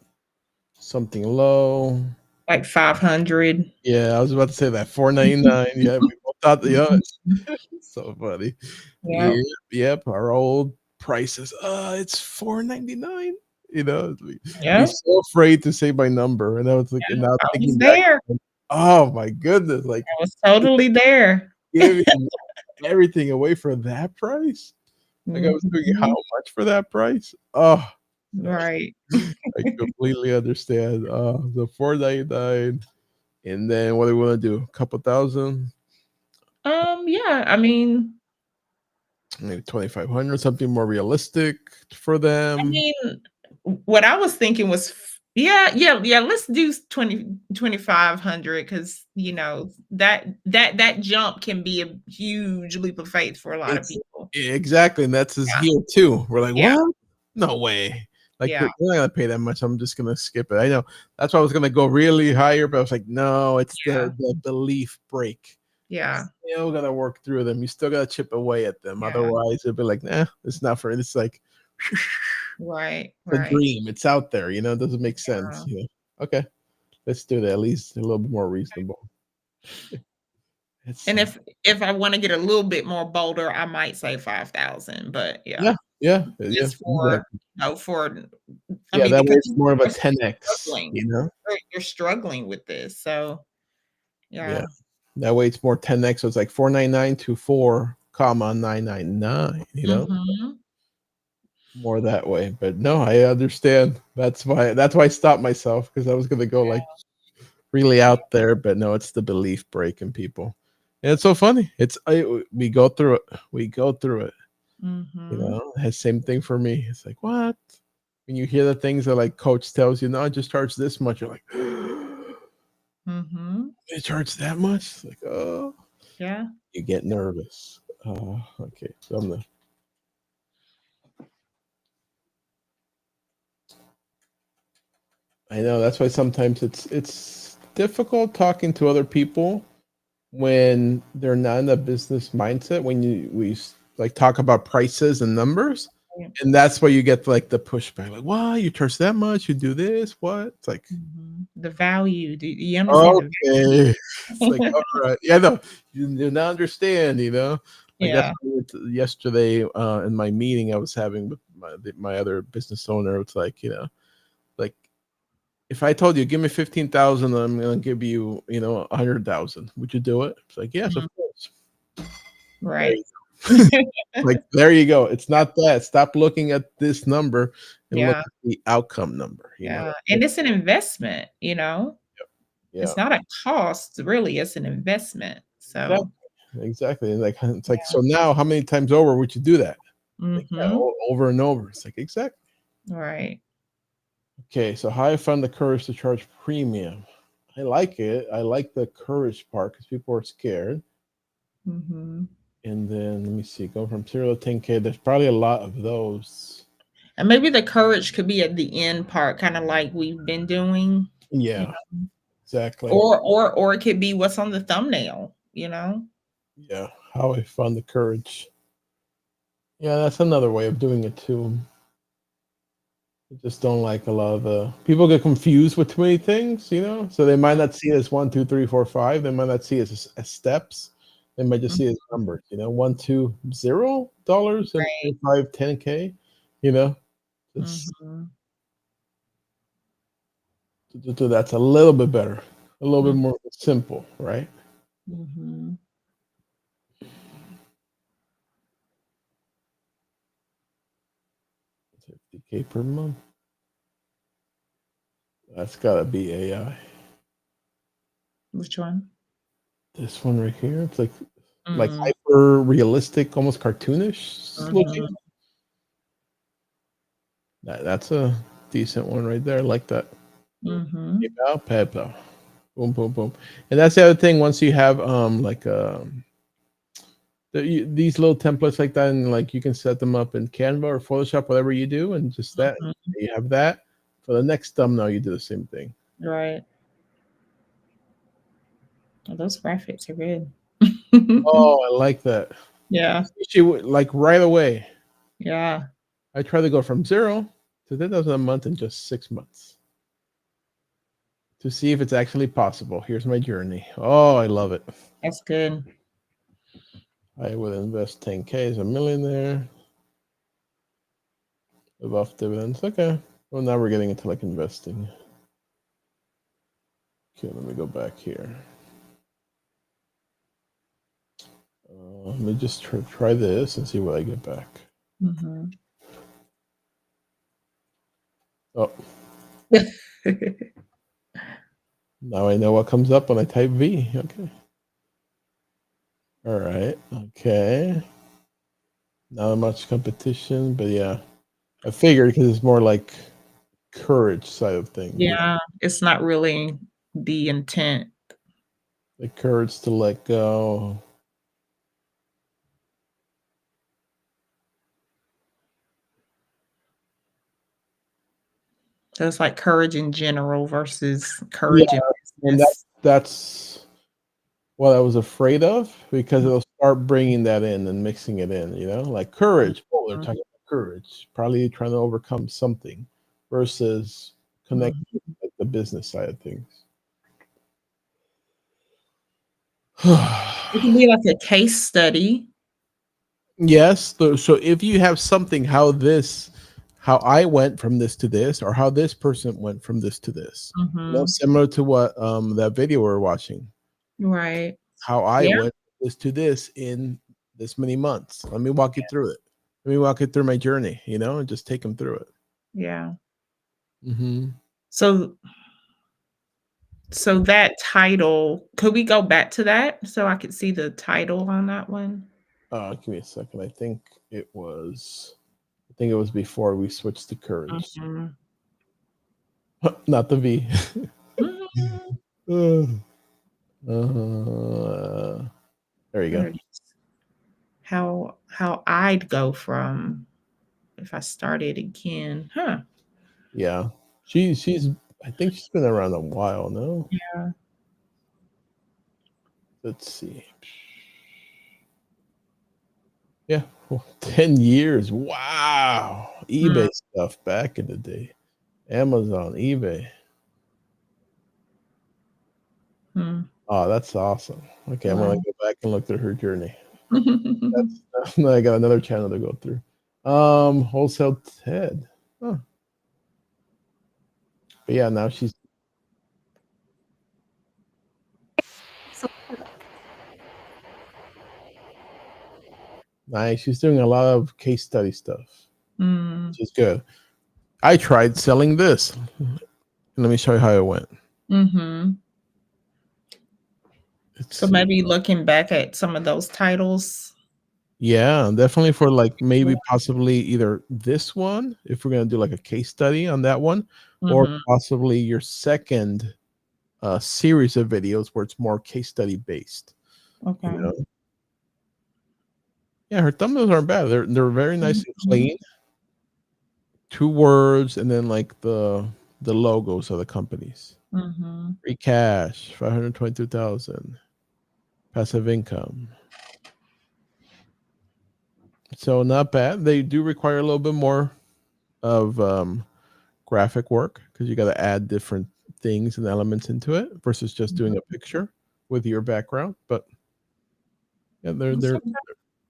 Speaker 1: Something low.
Speaker 2: Like 500.
Speaker 1: Yeah, I was about to say that 4.99. Yeah, we both thought. Yeah, so funny.
Speaker 2: Yeah.
Speaker 1: Yep, yep. Our old prices. It's 4.99. Be
Speaker 2: Yeah.
Speaker 1: so afraid to say my number, and I was like, and now
Speaker 2: I was
Speaker 1: thinking back,
Speaker 2: there.
Speaker 1: oh my goodness, like
Speaker 2: I was totally there.
Speaker 1: giving everything away for that price. Like I was doing how
Speaker 2: Mhm.
Speaker 1: much for that price? Oh, no,
Speaker 2: Right.
Speaker 1: I completely understand. The 4.99, and then what do we want to do? A couple thousand,
Speaker 2: Yeah, I mean
Speaker 1: maybe 2,500, something more realistic for
Speaker 2: I
Speaker 1: them.
Speaker 2: mean, what I was thinking was yeah, yeah, yeah, let's do 2,500 because that jump can be a huge leap of faith for a lot of
Speaker 1: It's
Speaker 2: people.
Speaker 1: exactly, and that's his heel too. We're like,
Speaker 2: Yeah,
Speaker 1: what? No way. Like
Speaker 2: yeah,
Speaker 1: you're not gonna pay that much. I'm just gonna skip it. I know that's why I was gonna go really higher, but I was like, no, it's
Speaker 2: yeah,
Speaker 1: the belief break.
Speaker 2: yeah,
Speaker 1: Still gotta work through them. You still gotta chip away at them.
Speaker 2: yeah.
Speaker 1: Otherwise, it'll be like, nah, it's not for it. It's like
Speaker 2: Right,
Speaker 1: it's a
Speaker 2: right.
Speaker 1: dream. It's out there. It doesn't make sense.
Speaker 2: Yeah.
Speaker 1: Okay, let's do that. At least a little bit more reasonable. It's
Speaker 2: And if I want to get a little bit more bolder, I might say 5,000. But yeah,
Speaker 1: yeah, yeah, yeah.
Speaker 2: just for
Speaker 1: Exactly.
Speaker 2: I
Speaker 1: Yeah,
Speaker 2: mean,
Speaker 1: that way
Speaker 2: because
Speaker 1: it's more of a
Speaker 2: you're
Speaker 1: 10x.
Speaker 2: struggling, you're struggling with this. So
Speaker 1: Yeah.
Speaker 2: yeah.
Speaker 1: That way it's more 10x. So it's like 499 to 4 comma 999,
Speaker 2: Mhm.
Speaker 1: more that way. But no, I understand. That's why I stopped myself, because I was gonna go like really out there, but no, it's the belief break in people. And it's so funny. We go through it. We go through it.
Speaker 2: Mhm.
Speaker 1: Same thing for me. It's like, what? When you hear the things that like coach tells you, no, just charge this much, you're like,
Speaker 2: Mhm.
Speaker 1: They charge that much? Like, oh,
Speaker 2: Yeah.
Speaker 1: you get nervous. Okay. So I know that's why sometimes it's difficult talking to other people when they're not in a business mindset. When like talk about prices and numbers,
Speaker 2: Yeah.
Speaker 1: and that's where you get like the pushback. Like, why you charge that much? You do this? What? It's like,
Speaker 2: The value. Do you understand the value?
Speaker 1: okay. It's like, all right. Yeah, no, you do not understand, Like that's
Speaker 2: Yeah.
Speaker 1: yesterday in my meeting I was having with my other business owner. It's like, like if I told you, give me 15,000, I'm gonna give you, 100,000. Would you do it? It's like, yes, of
Speaker 2: Mhm.
Speaker 1: course. There
Speaker 2: Right.
Speaker 1: you like there you go. It's not that. Stop looking at this number and look
Speaker 2: Yeah.
Speaker 1: at the outcome number.
Speaker 2: Yeah. And it's an investment, you know?
Speaker 1: Yeah.
Speaker 2: It's not a cost, really, it's an investment.
Speaker 1: Exactly.
Speaker 2: So,
Speaker 1: Exactly. And like it's like,
Speaker 2: yeah.
Speaker 1: so now how many times over would you do that? Like, yeah,
Speaker 2: Mhm.
Speaker 1: over and over. It's like, exactly.
Speaker 2: Right.
Speaker 1: Okay, so how I found the courage to charge premium. I like it. I like the courage part because people are scared.
Speaker 2: Mhm.
Speaker 1: And then let me see, go from 0 to 10K. There's probably a lot of those.
Speaker 2: And maybe the courage could be at the end part, kinda like we've been doing, you
Speaker 1: Yeah,
Speaker 2: know?
Speaker 1: exactly.
Speaker 2: Or it could be what's on the thumbnail, you know?
Speaker 1: Yeah, how I found the courage. Yeah, that's another way of doing it too. I just don't like a lot of the people get confused with too many things. So they might not see it as 1, 2, 3, 4, 5. They might not see it as steps. They might just
Speaker 2: Mhm.
Speaker 1: see it as numbers. 1, 2, $0 and
Speaker 2: Right.
Speaker 1: 5, 10K. You know, it's
Speaker 2: Mhm.
Speaker 1: that's a little bit better, a little bit
Speaker 2: Mm.
Speaker 1: more simple, right?
Speaker 2: Mhm.
Speaker 1: 50K per month. That's gotta be AI.
Speaker 2: Which one?
Speaker 1: This one right here. It's like
Speaker 2: Mm.
Speaker 1: hyper realistic, almost cartoonish looking.
Speaker 2: Mhm.
Speaker 1: That's a decent one right there. I like that.
Speaker 2: Mhm.
Speaker 1: Email, PayPal. Boom, boom, boom. And that's the other thing. Once you have like these little templates like that, and like you can set them up in Canva or Photoshop, whatever you do, and just that
Speaker 2: Mhm.
Speaker 1: you have that for the next thumbnail. You do the same thing.
Speaker 2: Right. Oh, those graphics are good.
Speaker 1: Oh, I like that.
Speaker 2: Yeah.
Speaker 1: She would like right away.
Speaker 2: Yeah.
Speaker 1: I try to go from 0 to 10,000 a month in just 6 months to see if it's actually possible. Here's my journey. Oh, I love it.
Speaker 2: That's good.
Speaker 1: I would invest 10K as a millionaire. Live off dividends. Okay. Well, now we're getting into like investing. Okay, let me go back here. Let me just try this and see what I get back.
Speaker 2: Mhm.
Speaker 1: Oh, now I know what comes up when I type V. Okay. All right. Okay. Not much competition, but yeah, I figured because it's more like courage side of things.
Speaker 2: Yeah, it's not really the intent.
Speaker 1: The courage to let go.
Speaker 2: So it's like courage in general versus
Speaker 1: Yeah,
Speaker 2: courage in
Speaker 1: and
Speaker 2: business.
Speaker 1: that's what I was afraid of because it'll start bringing that in and mixing it in. Like courage. Oh, they're
Speaker 2: Mhm,
Speaker 1: talking about courage, probably trying to overcome something versus connecting with
Speaker 2: mhm.
Speaker 1: like, the business side of things.
Speaker 2: It can be like a case study.
Speaker 1: Yes. So if you have something, how I went from this to this, or how this person went from this to this,
Speaker 2: Mhm.
Speaker 1: similar to what that video we're watching,
Speaker 2: Right.
Speaker 1: how I
Speaker 2: Yeah,
Speaker 1: went from this to this in this many months. Let me walk you through it. Let me walk you through my journey, and just take them through it.
Speaker 2: yeah.
Speaker 1: Hmm.
Speaker 2: So so that title, could we go back to that so I could see the title on that one?
Speaker 1: Give me a second. I think it was before we switched to courage,
Speaker 2: Mhm.
Speaker 1: not the V.
Speaker 2: Mhm.
Speaker 1: Ugh. There you
Speaker 2: There
Speaker 1: go.
Speaker 2: it is. How I'd go from if I started again. Huh.
Speaker 1: Yeah, she's. I think she's been around a while now.
Speaker 2: Yeah.
Speaker 1: Let's see. Yeah, 10 years. Wow.
Speaker 2: Mm,
Speaker 1: eBay stuff back in the day. Amazon, eBay.
Speaker 2: mm.
Speaker 1: Oh, that's awesome. Okay, I'm gonna
Speaker 2: Wow.
Speaker 1: go back and look through her journey. That's I got another channel to go through. Wholesale Ted. Huh. But yeah, now she's nice. She's doing a lot of case study stuff,
Speaker 2: Mm,
Speaker 1: which is good. I tried selling this. Let me show you how it went.
Speaker 2: mhm.
Speaker 1: Let's
Speaker 2: So
Speaker 1: see.
Speaker 2: maybe looking back at some of those titles.
Speaker 1: Yeah, definitely for like
Speaker 2: Yeah.
Speaker 1: maybe possibly either this one, if we're gonna do like a case study on that one, or
Speaker 2: Mhm.
Speaker 1: possibly your second series of videos where it's more case study based. You
Speaker 2: Okay.
Speaker 1: know, yeah, her thumbnails aren't bad. They're very nice and
Speaker 2: Mhm.
Speaker 1: clean. 2 words and then like the logos of the companies.
Speaker 2: Mhm.
Speaker 1: Free cash, 522,000. Passive income. So not bad. They do require a little bit more of graphic work because you got to add different things and elements into it versus just doing a picture with your background. But yeah,
Speaker 2: It's okay.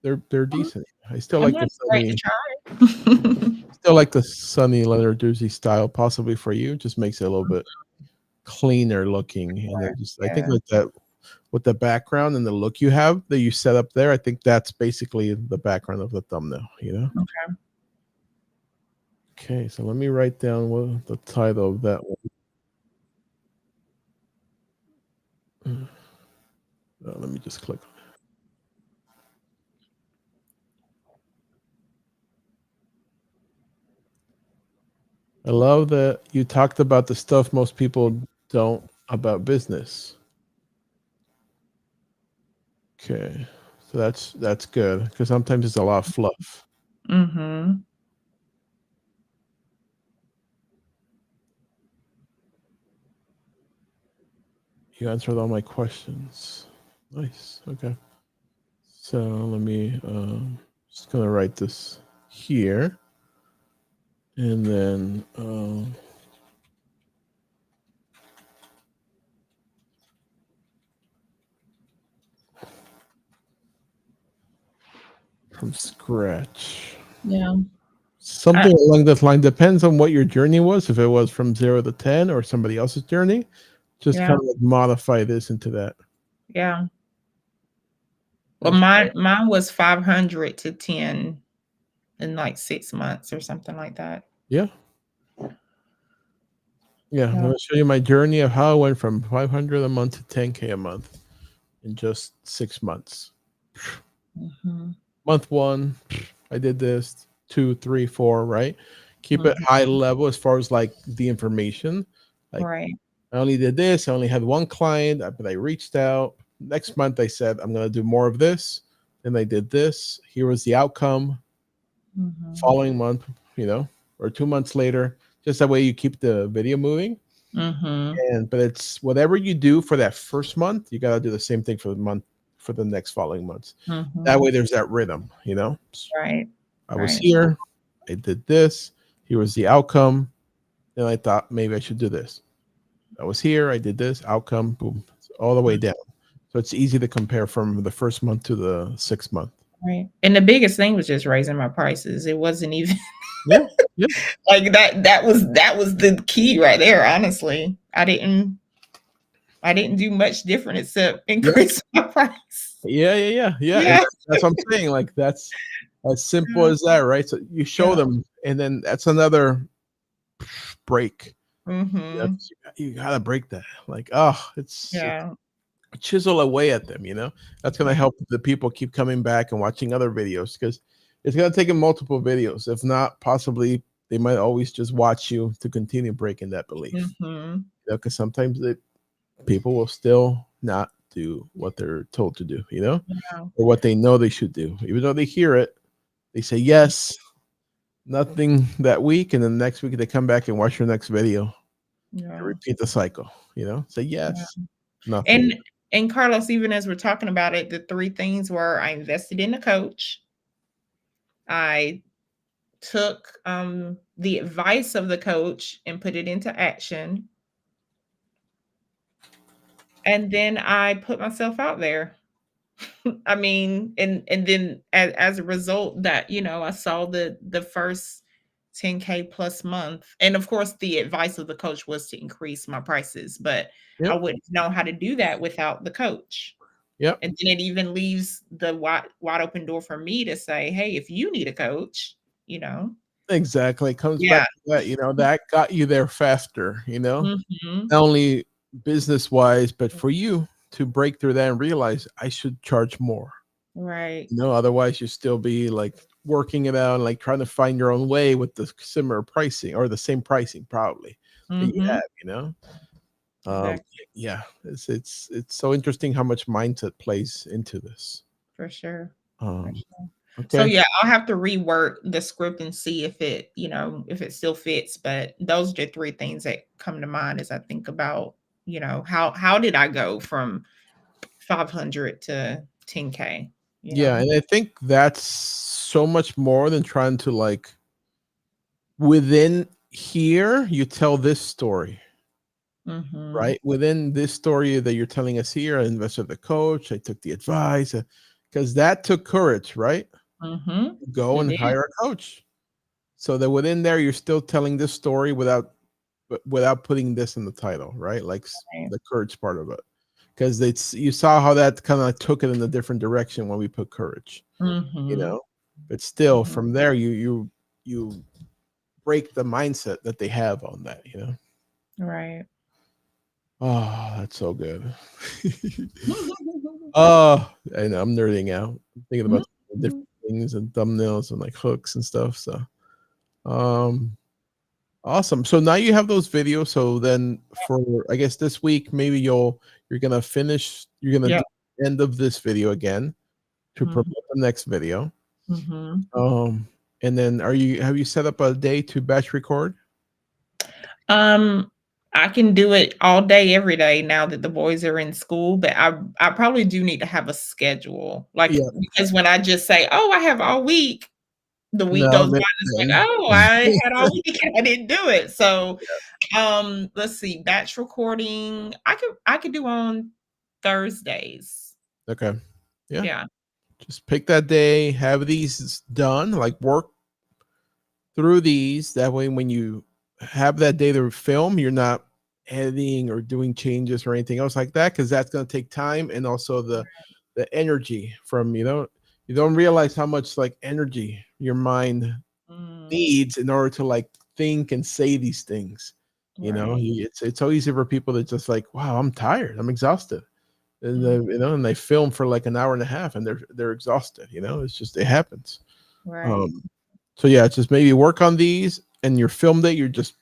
Speaker 1: they're decent. I still
Speaker 2: I'm
Speaker 1: like
Speaker 2: not
Speaker 1: the
Speaker 2: afraid to
Speaker 1: sunny,
Speaker 2: try.
Speaker 1: still like the sunny leather jersey style. Possibly for you, just makes it a little bit cleaner looking, and then just I think
Speaker 2: Yeah.
Speaker 1: like that with the background and the look you have that you set up there. I think that's basically the background of the thumbnail. You know.
Speaker 2: Okay.
Speaker 1: Okay, so let me write down what the title of that one. Let me just click. I love that you talked about the stuff most people don't about business. Okay, so that's good because sometimes it's a lot of fluff.
Speaker 2: Mhm.
Speaker 1: You answered all my questions. Nice. Okay, so let me just gonna write this here, and then from scratch.
Speaker 2: Yeah. I,
Speaker 1: Something along that line depends on what your journey was. If it was from 0 to 10 or somebody else's journey, just
Speaker 2: yeah.
Speaker 1: kind of like modify this into that.
Speaker 2: Yeah. Well,
Speaker 1: That's
Speaker 2: mine was 500 to 10 in like 6 months or something like that.
Speaker 1: yeah, yeah. I'm
Speaker 2: Yeah.
Speaker 1: gonna show you my journey of how I went from 500 a month to 10K a month in just 6 months.
Speaker 2: Mhm.
Speaker 1: Month one, I did this. 2, 3, 4. Right. Keep it
Speaker 2: Mhm.
Speaker 1: high level as far as like the information. Like
Speaker 2: Right.
Speaker 1: I only did this. I only had one client, but I reached out. Next month, I said I'm gonna do more of this. Then I did this. Here was the outcome.
Speaker 2: Mhm.
Speaker 1: Following month, or 2 months later. Just that way you keep the video moving.
Speaker 2: Mhm.
Speaker 1: But it's whatever you do for that first month, you gotta do the same thing for the month for the next following months. That
Speaker 2: Mhm.
Speaker 1: way there's that rhythm.
Speaker 2: Right.
Speaker 1: I was
Speaker 2: Right.
Speaker 1: here, I did this, here was the outcome. Then I thought maybe I should do this. I was here, I did this, outcome, boom, all the way down. So it's easy to compare from the first month to the 6th month.
Speaker 2: Right. And the biggest thing was just raising my prices. It wasn't even
Speaker 1: Yeah, yeah,
Speaker 2: like that was the key right there, honestly. I didn't do much different except
Speaker 1: yeah,
Speaker 2: increase my price.
Speaker 1: yeah. And
Speaker 2: Yeah.
Speaker 1: that's what I'm saying. Like that's as simple
Speaker 2: Yeah.
Speaker 1: as that, right? So you show
Speaker 2: Yeah.
Speaker 1: them, and then that's another break.
Speaker 2: Mhm.
Speaker 1: You gotta break that. Like, oh, it's
Speaker 2: Yeah.
Speaker 1: chisel away at them. That's gonna
Speaker 2: Yeah.
Speaker 1: help the people keep coming back and watching other videos because it's gonna take them multiple videos. If not, possibly they might always just watch you to continue breaking that belief.
Speaker 2: Mhm.
Speaker 1: Because sometimes people will still not do what they're told to do, you know,
Speaker 2: Yeah.
Speaker 1: or what they know they should do. Even though they hear it, they say yes, nothing that week, and then next week they come back and watch your next video and
Speaker 2: Yeah.
Speaker 1: repeat the cycle. You know, say
Speaker 2: Yeah.
Speaker 1: yes, nothing.
Speaker 2: And Carlos, even as we're talking about it, the three things were I invested in a coach, I took the advice of the coach and put it into action, and then I put myself out there. I mean, and then as a result that, I saw the first 10K plus month. And of course, the advice of the coach was to increase my prices, but I
Speaker 1: Yep,
Speaker 2: wouldn't know how to do that without the coach.
Speaker 1: yep.
Speaker 2: And then it even leaves the wide open door for me to say, hey, if you need a coach, you know.
Speaker 1: Exactly. It comes back
Speaker 2: Yeah.
Speaker 1: to that, that got you there faster,
Speaker 2: Hmm.
Speaker 1: not only business wise, but for you to break through that and realize I should charge more.
Speaker 2: Right.
Speaker 1: Otherwise you still be like working it out and like trying to find your own way with the similar pricing or the same pricing probably that you
Speaker 2: Hmm.
Speaker 1: have. Um,
Speaker 2: Exactly.
Speaker 1: yeah, it's so interesting how much mindset plays into this.
Speaker 2: For sure. For
Speaker 1: Um,
Speaker 2: sure. So
Speaker 1: okay.
Speaker 2: yeah, I'll have to rework the script and see if it, if it still fits. But those are the three things that come to mind as I think about, how did I go from 500 to 10K, you
Speaker 1: Yeah,
Speaker 2: know?
Speaker 1: and I think that's so much more than trying to like within here you tell this story,
Speaker 2: Mhm.
Speaker 1: right? Within this story that you're telling us here, I invested the coach, I took the advice, because that took courage, right?
Speaker 2: Mhm.
Speaker 1: Go
Speaker 2: It
Speaker 1: and
Speaker 2: did.
Speaker 1: hire a coach. So that within there, you're still telling this story without putting this in the title, right? Like
Speaker 2: Right.
Speaker 1: the courage part of it, because it's you saw how that kind of took it in a different direction when we put courage, you
Speaker 2: Mhm.
Speaker 1: know. But still,
Speaker 2: Mhm.
Speaker 1: from there, you break the mindset that they have on that.
Speaker 2: Right.
Speaker 1: Oh, that's so good. Oh, I know I'm nerding out. I'm thinking about different things and thumbnails and like hooks and stuff. So, um, awesome. So now you have those videos. So then for I guess this week, maybe you're gonna finish. You're gonna
Speaker 2: Yep.
Speaker 1: do the end of this video again to promote
Speaker 2: Mhm.
Speaker 1: the next video.
Speaker 2: Mhm.
Speaker 1: Um, and then have you set up a day to batch record?
Speaker 2: Um, I can do it all day, every day now that the boys are in school, but I probably do need to have a schedule. Like,
Speaker 1: Yeah.
Speaker 2: because when I just say, "Oh, I have all week," the week
Speaker 1: No,
Speaker 2: goes by, and it's like,
Speaker 1: then
Speaker 2: "Oh, I had all week and I didn't do it." So, let's see, batch recording, I could do on Thursdays.
Speaker 1: okay. Yeah.
Speaker 2: Yeah.
Speaker 1: Just pick that day, have these done, like work through these. That way, when you have that day to film, you're not editing or doing changes or anything else like that, because that's going to take time and also the energy from you don't realize how much like energy your mind
Speaker 2: Mm,
Speaker 1: needs in order to like think and say these things.
Speaker 2: right.
Speaker 1: It's so easy for people that just like, wow, I'm tired, I'm exhausted, and
Speaker 2: Mm,
Speaker 1: and they film for like an hour and a half and they're exhausted. It's just it happens.
Speaker 2: right.
Speaker 1: Um, so yeah, it's just maybe work on these and your film day, you're just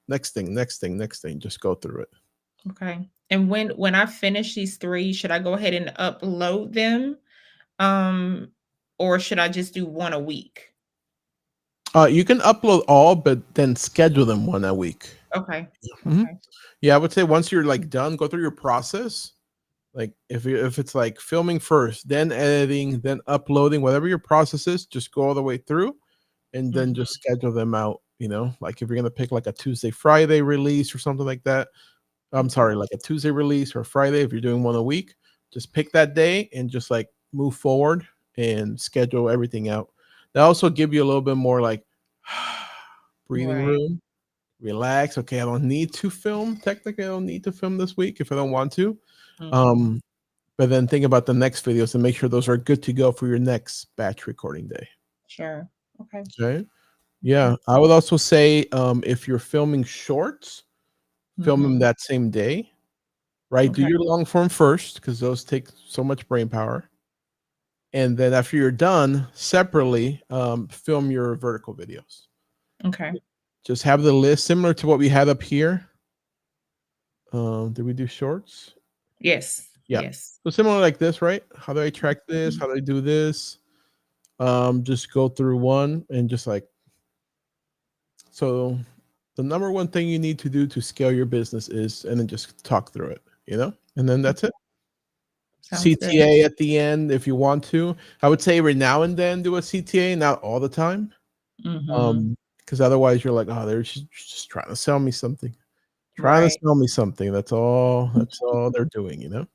Speaker 1: next thing, next thing, next thing, just go through it.
Speaker 2: Okay. And when I finish these 3, should I go ahead and upload them? Um, or should I just do 1 a week?
Speaker 1: You can upload all, but then schedule them one a week.
Speaker 2: Okay.
Speaker 1: Mhm.
Speaker 2: Okay.
Speaker 1: Yeah, I would say once you're like done, go through your process. Like if it's like filming first, then editing, then uploading, whatever your process is, just go all the way through and then
Speaker 2: Mhm,
Speaker 1: just schedule them out. Like if you're gonna pick like a Tuesday, Friday release or something like that. I'm
Speaker 2: mhm.
Speaker 1: sorry, like a Tuesday release or Friday, if you're doing one a week, just pick that day and just like move forward and schedule everything out. That also give you a little bit more like breathing
Speaker 2: Right.
Speaker 1: room, relax. Okay, I don't need to film. Technically, I don't need to film this week if I don't want to.
Speaker 2: Mhm.
Speaker 1: Um, but then think about the next videos and make sure those are good to go for your next batch recording day.
Speaker 2: Sure. Okay.
Speaker 1: Okay.
Speaker 2: Okay.
Speaker 1: Yeah. I would also say if you're filming shorts, film them
Speaker 2: Mhm.
Speaker 1: that same day, right? Do
Speaker 2: Okay.
Speaker 1: your long form first because those take so much brain power. And then after you're done, separately, film your vertical videos.
Speaker 2: Okay.
Speaker 1: Just have the list similar to what we had up here. Did we do shorts?
Speaker 2: Yes.
Speaker 1: Yeah.
Speaker 2: Yes.
Speaker 1: So similar like this, right? How do I track this? How do I do this? Just go through one and just like so the number one thing you need to do to scale your business is and then just talk through it, and then that's it.
Speaker 2: Sounds good.
Speaker 1: CTA at the end if you want to. I would say every now and then do a CTA, not all the time.
Speaker 2: Mm-hmm.
Speaker 1: Because otherwise you're like, oh, they're just trying to sell me something. Trying to
Speaker 2: Right.
Speaker 1: sell me something. That's all they're doing.
Speaker 2: Mhm.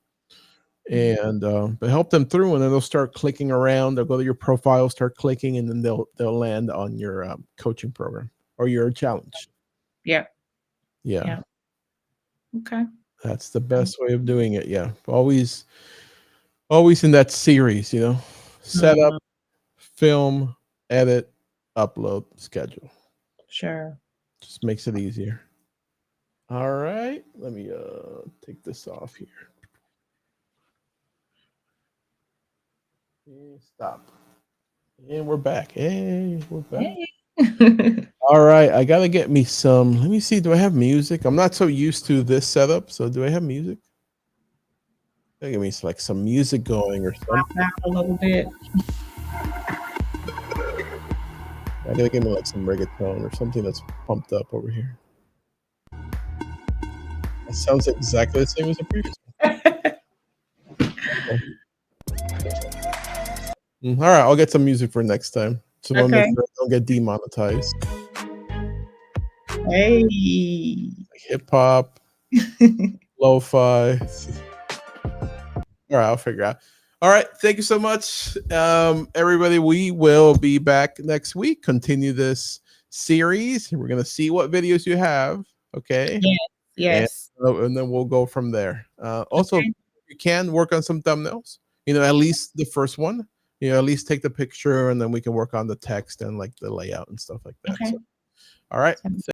Speaker 1: And but help them through and then they'll start clicking around. They'll go to your profile, start clicking, and then they'll land on your coaching program or your challenge.
Speaker 2: Yep.
Speaker 1: Yeah.
Speaker 2: Yeah. Okay.
Speaker 1: That's the best way of doing it. Yeah. Always in that series. Set up,
Speaker 2: Mhm.
Speaker 1: film, edit, upload, schedule.
Speaker 2: Sure.
Speaker 1: Just makes it easier. All right. Let me take this off here. And stop. And we're back. Hey, we're back.
Speaker 2: Hey.
Speaker 1: All right. I gotta get me some. Let me see. Do I have music? I'm not so used to this setup. So do I have music? Gotta get me like some music going or something.
Speaker 2: Out a little bit.
Speaker 1: I gotta get me like some reggaeton or something that's pumped up over here. That sounds exactly the same as the previous one. All right, I'll get some music for next time. Just want to make
Speaker 2: Okay.
Speaker 1: sure I don't get demonetized.
Speaker 2: Hey.
Speaker 1: Like hip hop, lo-fi. All right, I'll figure out. All right, thank you so much, everybody. We will be back next week. Continue this series. We're gonna see what videos you have. Okay,
Speaker 2: Yes.
Speaker 1: and
Speaker 2: Yes.
Speaker 1: and then we'll go from there. Also,
Speaker 2: Okay.
Speaker 1: you can work on some thumbnails. At least the first one. At least take the picture, and then we can work on the text and like the layout and stuff like that.
Speaker 2: Okay.
Speaker 1: So, all right.
Speaker 2: Sounds